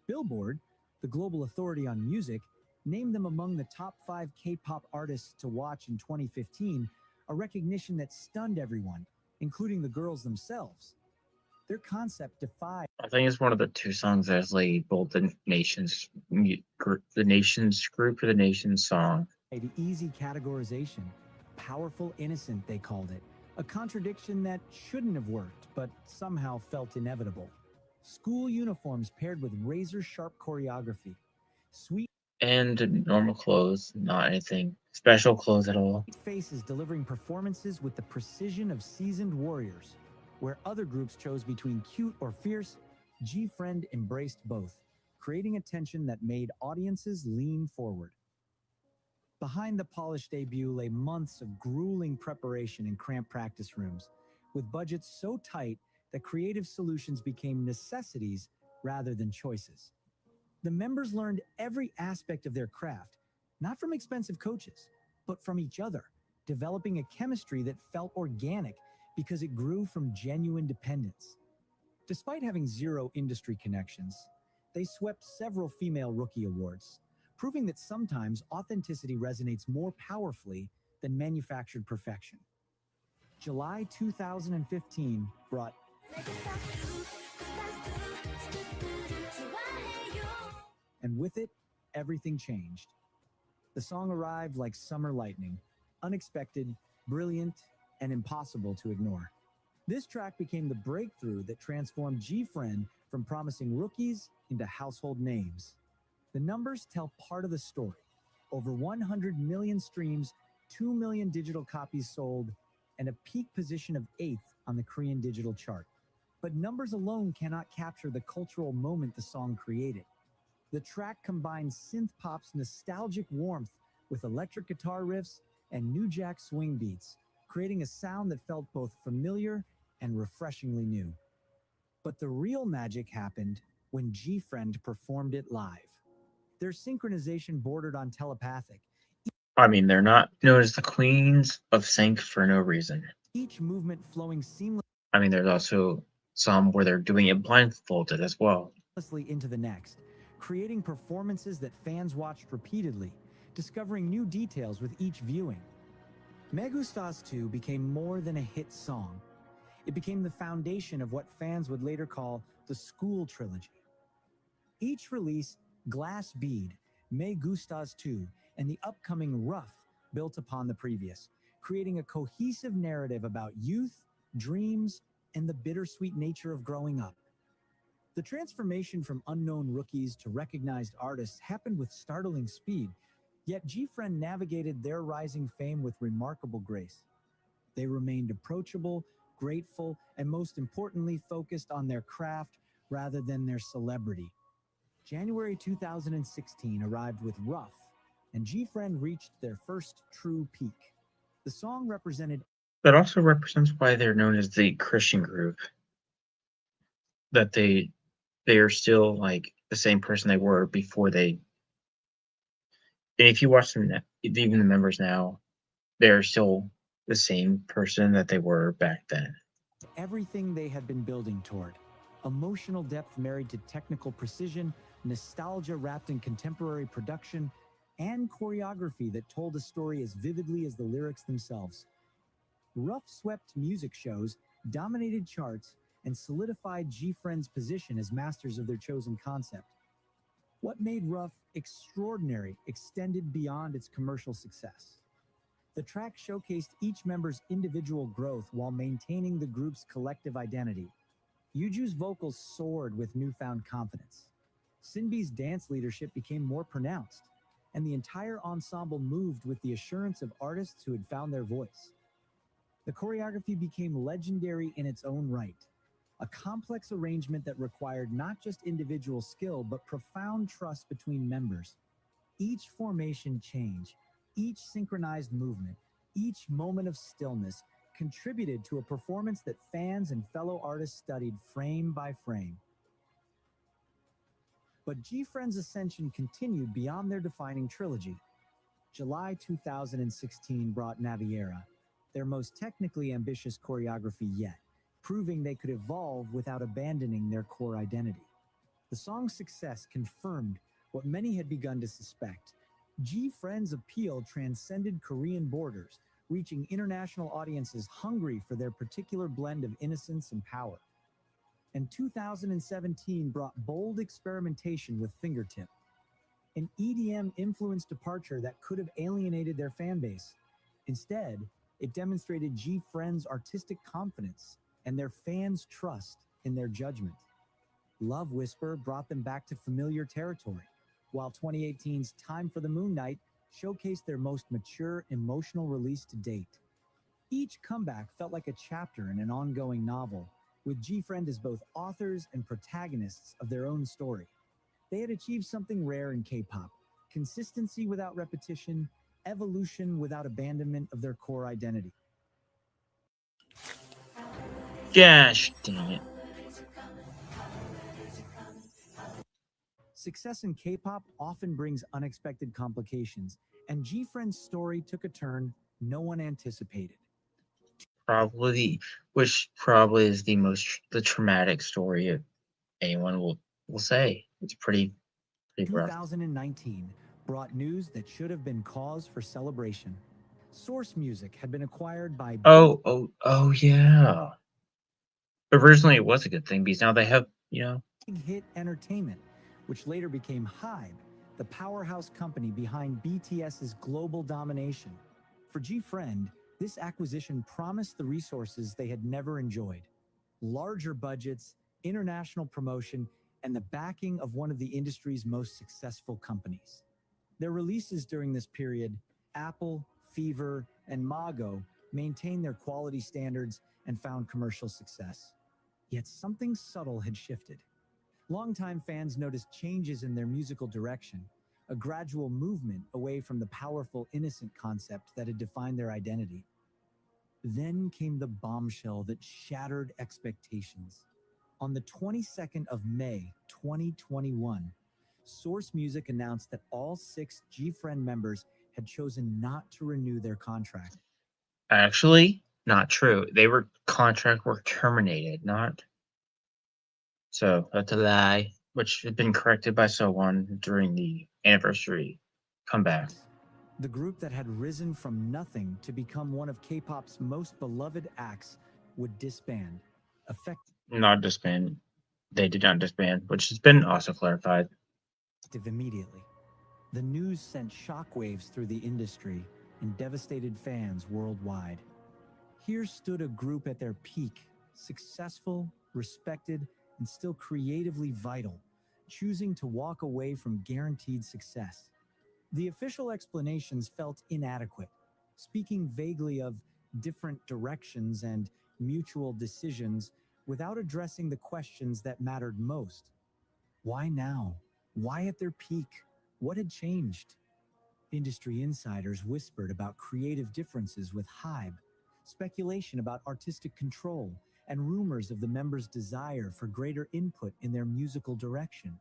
Billboard, the global authority on music, named them among the top 5 K-pop artists to watch in 2015, a recognition that stunned everyone, including the girls themselves. Their concept defied I think it's one of the 2 songs that's labeled the nation's group, the nation's group or the nation's song. easy categorization. Powerful innocent, they called it. A contradiction that shouldn't have worked, but somehow felt inevitable. School uniforms paired with razor-sharp choreography. Sweet And normal clothes, not anything special clothes at all. faces delivering performances with the precision of seasoned warriors. Where other groups chose between cute or fierce, G-Friend embraced both, creating a tension that made audiences lean forward. Behind the polished debut lay months of grueling preparation in cramped practice rooms, with budgets so tight that creative solutions became necessities rather than choices. The members learned every aspect of their craft, not from expensive coaches, but from each other, developing a chemistry that felt organic because it grew from genuine dependence. Despite having 0 industry connections, they swept several female rookie awards, proving that sometimes authenticity resonates more powerfully than manufactured perfection. July 2015 brought and with it, everything changed. The song arrived like summer lightning, unexpected, brilliant, and impossible to ignore. This track became the breakthrough that transformed G-Friend from promising rookies into household names. The numbers tell part of the story. Over 100 million streams, 2 million digital copies sold, and a peak position of 8th on the Korean digital chart. But numbers alone cannot capture the cultural moment the song created. The track combines synth pop's nostalgic warmth with electric guitar riffs and new jack swing beats, creating a sound that felt both familiar and refreshingly new. But the real magic happened when G-Friend performed it live. Their synchronization bordered on telepathic. I mean, they're not known as the queens of sync for no reason. Each movement flowing seamlessly I mean, there's also some where they're doing it blindfolded as well. into the next, creating performances that fans watched repeatedly, discovering new details with each viewing. Me Gustas 2 became more than a hit song. It became the foundation of what fans would later call the School Trilogy. Each release, Glass Bead, Me Gustas 2, and the upcoming Rough built upon the previous, creating a cohesive narrative about youth, dreams, and the bittersweet nature of growing up. The transformation from unknown rookies to recognized artists happened with startling speed, yet G-Friend navigated their rising fame with remarkable grace. They remained approachable, grateful, and most importantly, focused on their craft rather than their celebrity. January 2016 arrived with Rough, and G-Friend reached their first true peak. The song represented That also represents why they're known as the Christian group. That they are still like the same person they were before they. And if you watch them, even the members now, they're still the same person that they were back then. everything they had been building toward. Emotional depth married to technical precision, nostalgia wrapped in contemporary production, and choreography that told a story as vividly as the lyrics themselves. Rough swept music shows, dominated charts, and solidified G-Friend's position as masters of their chosen concept. What made Rough extraordinary extended beyond its commercial success. The track showcased each member's individual growth while maintaining the group's collective identity. Yuju's vocals soared with newfound confidence. Sinbi's dance leadership became more pronounced, and the entire ensemble moved with the assurance of artists who had found their voice. The choreography became legendary in its own right, a complex arrangement that required not just individual skill, but profound trust between members. Each formation change, each synchronized movement, each moment of stillness contributed to a performance that fans and fellow artists studied frame by frame. But G-Friend's ascension continued beyond their defining trilogy. July 2016 brought Naviera, their most technically ambitious choreography yet, proving they could evolve without abandoning their core identity. The song's success confirmed what many had begun to suspect. G-Friend's appeal transcended Korean borders, reaching international audiences hungry for their particular blend of innocence and power. And 2017 brought bold experimentation with Fingertip, an EDM-influenced departure that could have alienated their fan base. Instead, it demonstrated G-Friend's artistic confidence and their fans' trust in their judgment. Love Whisper brought them back to familiar territory, while 2018's Time for the Moon Night showcased their most mature emotional release to date. Each comeback felt like a chapter in an ongoing novel, with G-Friend as both authors and protagonists of their own story. They had achieved something rare in K-pop: consistency without repetition, evolution without abandonment of their core identity. Gosh dang it. Success in K-pop often brings unexpected complications, and G-Friend's story took a turn no one anticipated. Which probably is the traumatic story anyone will say. It's pretty rough. 2019 brought news that should have been cause for celebration. Source Music had been acquired by Oh yeah. Originally it was a good thing because now they have, Big Hit Entertainment, which later became HYBE, the powerhouse company behind BTS's global domination. For G-Friend, this acquisition promised the resources they had never enjoyed: larger budgets, international promotion, and the backing of one of the industry's most successful companies. Their releases during this period, Apple, Fever, and Mago, maintained their quality standards and found commercial success. Yet something subtle had shifted. Longtime fans noticed changes in their musical direction, a gradual movement away from the powerful, innocent concept that had defined their identity. Then came the bombshell that shattered expectations. On the 22nd of May, 2021, Source Music announced that all 6 G-Friend members had chosen not to renew their contract. Actually, not true. Contract were terminated, not. So that's a lie, which had been corrected by someone during the anniversary comeback. The group that had risen from nothing to become one of K-pop's most beloved acts would disband. Not disband. They did not disband, which has been also clarified. Immediately. The news sent shockwaves through the industry and devastated fans worldwide. Here stood a group at their peak, successful, respected, and still creatively vital, choosing to walk away from guaranteed success. The official explanations felt inadequate, speaking vaguely of different directions and mutual decisions without addressing the questions that mattered most. Why now? Why at their peak? What had changed? Industry insiders whispered about creative differences with HYBE, speculation about artistic control, and rumors of the members' desire for greater input in their musical direction.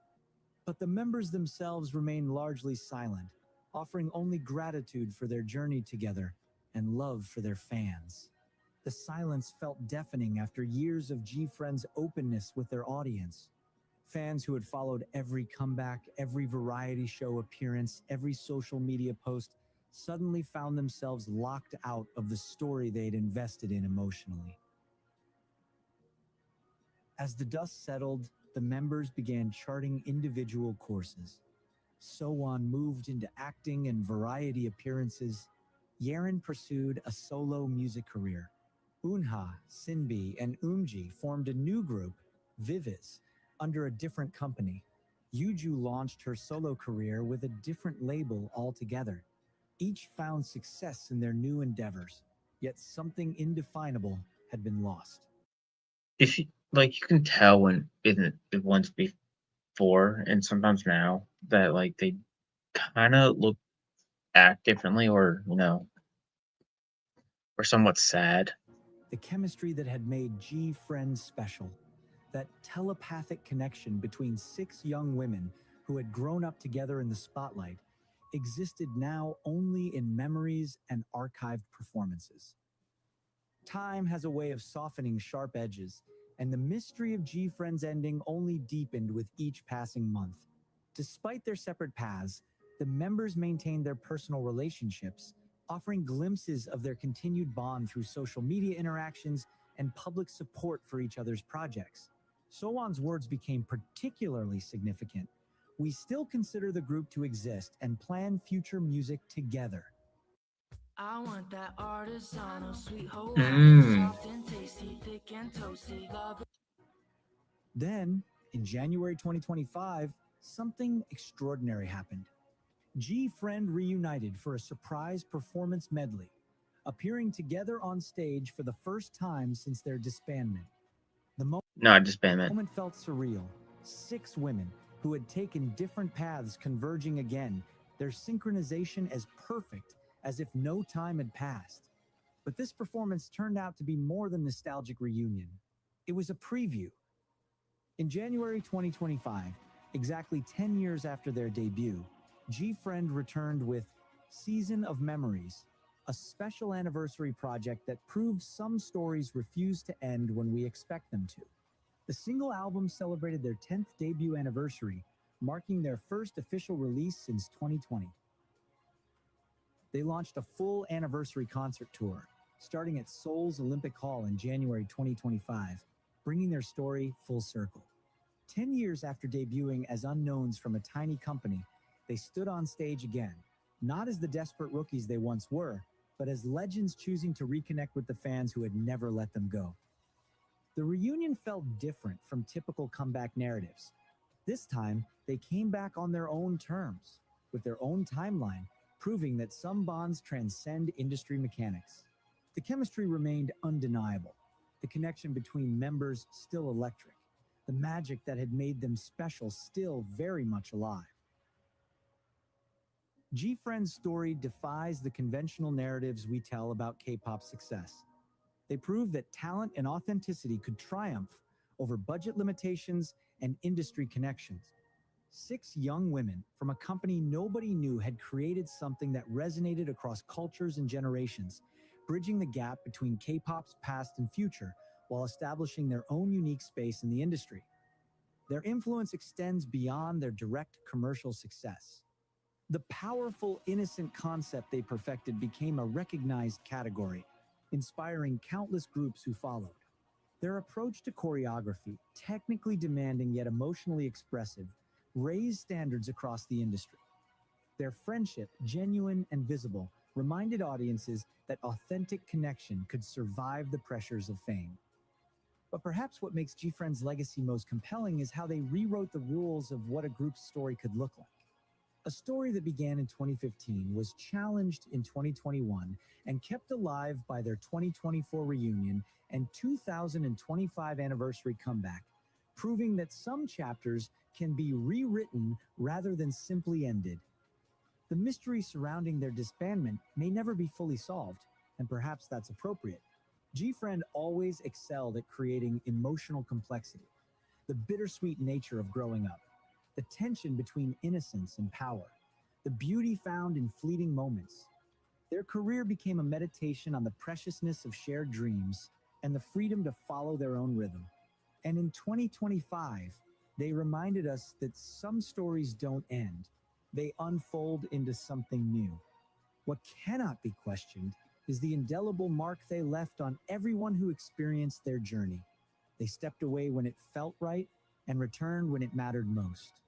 But the members themselves remained largely silent, offering only gratitude for their journey together and love for their fans. The silence felt deafening after years of G-Friend's openness with their audience. Fans who had followed every comeback, every variety show appearance, every social media post suddenly found themselves locked out of the story they'd invested in emotionally. As the dust settled, the members began charting individual courses. Sowon moved into acting and variety appearances. Yerin pursued a solo music career. Eunha, Sinbi, and Eunji formed a new group, Viviz, under a different company. Yuju launched her solo career with a different label altogether. Each found success in their new endeavors, yet something indefinable had been lost. If you like, you can tell when it once before and sometimes now that like they kind of act differently, or or somewhat sad. The chemistry that had made G Friends special, that telepathic connection between 6 young women who had grown up together in the spotlight, existed now only in memories and archived performances. Time has a way of softening sharp edges, and the mystery of G Friends' ending only deepened with each passing month. Despite their separate paths, the members maintained their personal relationships, offering glimpses of their continued bond through social media interactions and public support for each other's projects. Sowon's words became particularly significant. We still consider the group to exist and plan future music together. I want that artisanal sweet Mm. soft and tasty, thick and toasty. Love it. Then, in January 2025, something extraordinary happened. G Friend reunited for a surprise performance medley, appearing together on stage for the first time since their disbandment. The Not disbandment. moment felt surreal. 6 women who had taken different paths converging again, their synchronization as perfect as if no time had passed. But this performance turned out to be more than nostalgic reunion. It was a preview. In January 2025, exactly 10 years after their debut, G Friend returned with Season of Memories, a special anniversary project that proves some stories refuse to end when we expect them to. The single album celebrated their 10th debut anniversary, marking their first official release since 2020. They launched a full anniversary concert tour, starting at Seoul's Olympic Hall in January 2025, bringing their story full circle. 10 years after debuting as unknowns from a tiny company, they stood on stage again, not as the desperate rookies they once were, but as legends choosing to reconnect with the fans who had never let them go. The reunion felt different from typical comeback narratives. This time, they came back on their own terms, with their own timeline, proving that some bonds transcend industry mechanics. The chemistry remained undeniable, the connection between members still electric, the magic that had made them special still very much alive. G Friend's story defies the conventional narratives we tell about K-pop success. They prove that talent and authenticity could triumph over budget limitations and industry connections. 6 young women from a company nobody knew had created something that resonated across cultures and generations, bridging the gap between K-pop's past and future while establishing their own unique space in the industry. Their influence extends beyond their direct commercial success. The powerful, innocent concept they perfected became a recognized category, inspiring countless groups who followed. Their approach to choreography, technically demanding yet emotionally expressive, raised standards across the industry. Their friendship, genuine and visible, reminded audiences that authentic connection could survive the pressures of fame. But perhaps what makes G Friend's legacy most compelling is how they rewrote the rules of what a group's story could look like. A story that began in 2015 was challenged in 2021 and kept alive by their 2024 reunion and 2025 anniversary comeback, proving that some chapters can be rewritten rather than simply ended. The mystery surrounding their disbandment may never be fully solved, and perhaps that's appropriate. G Friend always excelled at creating emotional complexity, the bittersweet nature of growing up, the tension between innocence and power, the beauty found in fleeting moments. Their career became a meditation on the preciousness of shared dreams and the freedom to follow their own rhythm. And in 2025, they reminded us that some stories don't end. They unfold into something new. What cannot be questioned is the indelible mark they left on everyone who experienced their journey. They stepped away when it felt right and returned when it mattered most.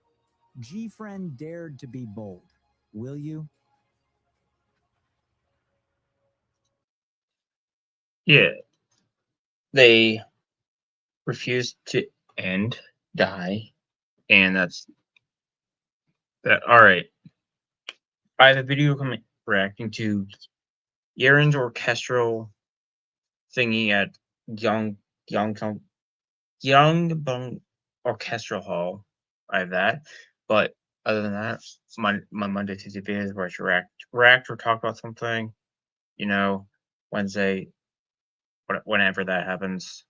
G Friend dared to be bold. Will you? Yeah. They refused to and die. And that's that. All right. I have a video coming reacting to Yaren's orchestral thingy at Young Orchestral Hall. I have that. But other than that, my Monday, Tuesday videos where I should react or talk about something. You know, Wednesday, whenever that happens.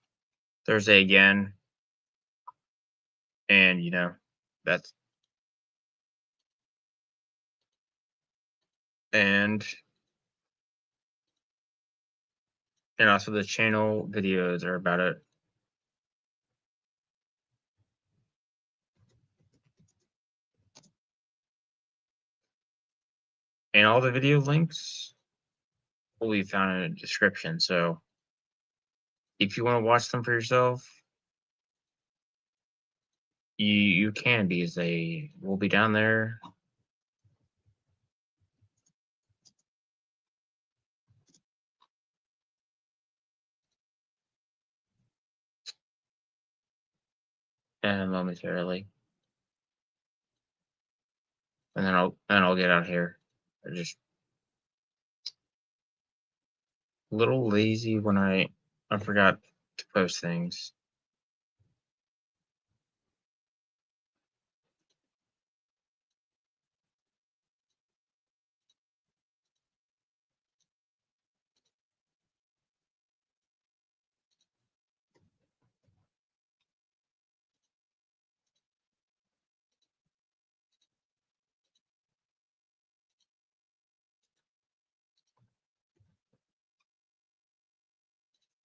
Thursday again. And you know, that's and also the channel videos are about it. And all the video links will be found in the description. So if you want to watch them for yourself, you can, because they will be down there. And momentarily. And then I'll get out here. I just a little lazy when I forgot to post things.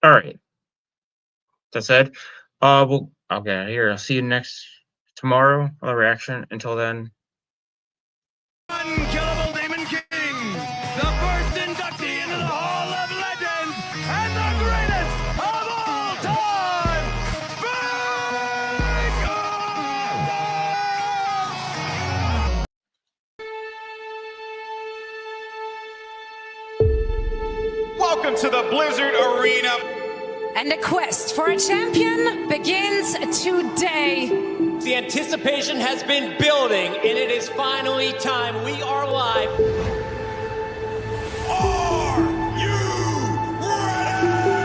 All right. That said, well, I'll get out of here. I'll see you tomorrow on the reaction. Until then. Unkillable Demon King, the first inductee into the Hall of Legends, and the greatest of all time, Welcome to the Blizzard Arena. And the quest for a champion begins today. The anticipation has been building, and it is finally time. We are live. Are you ready?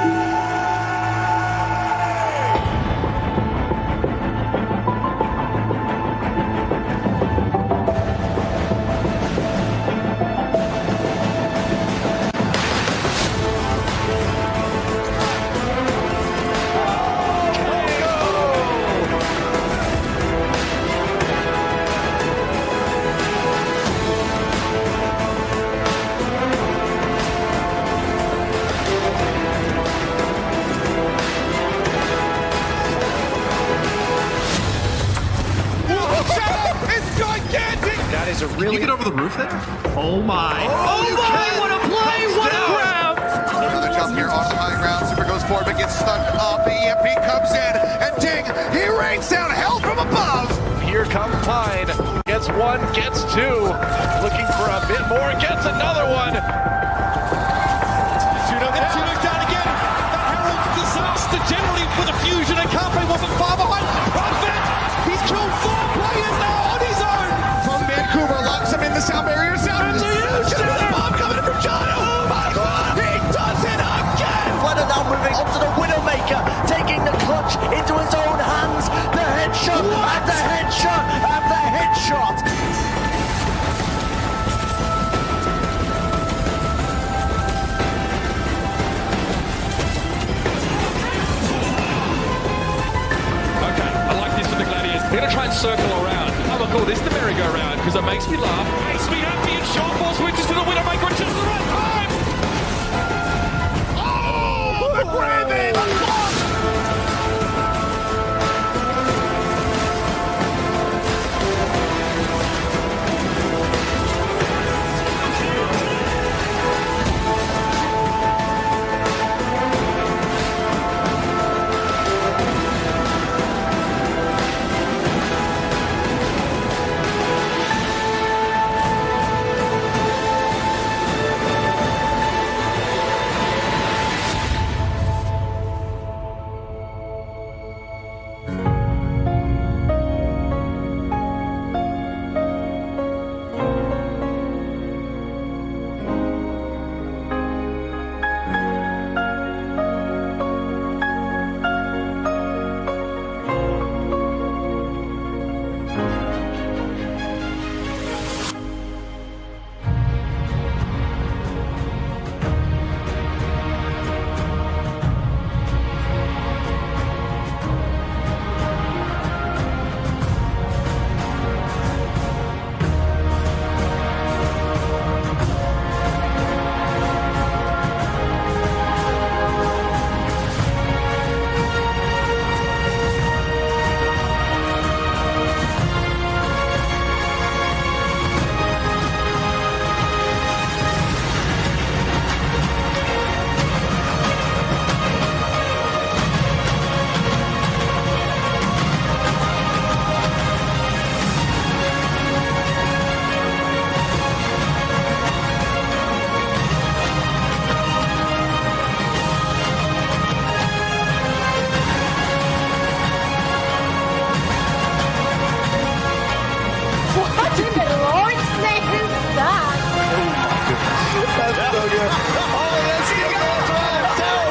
That is a really. Can you get over the roof there? Oh my! Oh my! What a play! What a grab! Another jump here on the high ground. Super goes forward, but gets stuck up. The EMP comes in, and ding! He rains down hell from above. Here comes Pine. Gets one, gets two. Looking for a bit more, gets another one. Tuno down again. That heralds disaster generally for the Fusion, and Carpe wasn't far behind. Prophet! He's killed 4 players now on his own. From Vancouver, locks him in the sound barrier. Sound the bomb coming from John. Oh my God! He does it again. Flutter now moving onto the Widowmaker, taking the clutch into his own hands. The headshot and the headshot and the headshot. Okay, I like this for the Gladiators. We're gonna try and circle around. I'm gonna call this the merry-go-round because it makes me laugh. Makes me happy, and Sean Paul switches to the Widowmaker at just the right time. Oh, the Gravy!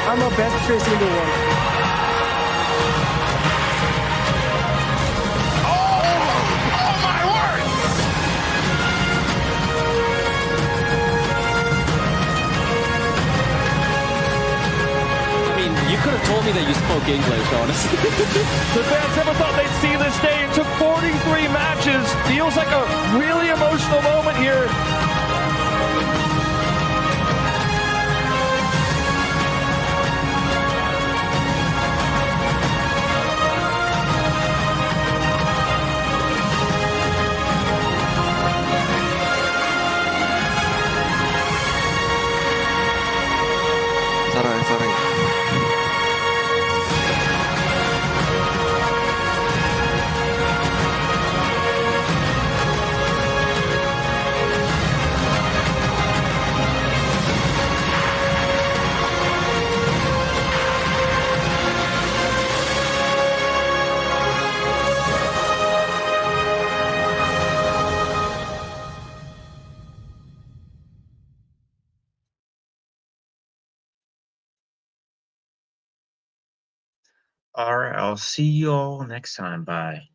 I'm a best person in the world. Oh my word! I mean, you could have told me that you spoke English, honestly. The fans never thought they'd see this day. It took 43 matches. Feels like a really emotional moment here. 사랑해, 사랑해. All right, I'll see you all next time. Bye.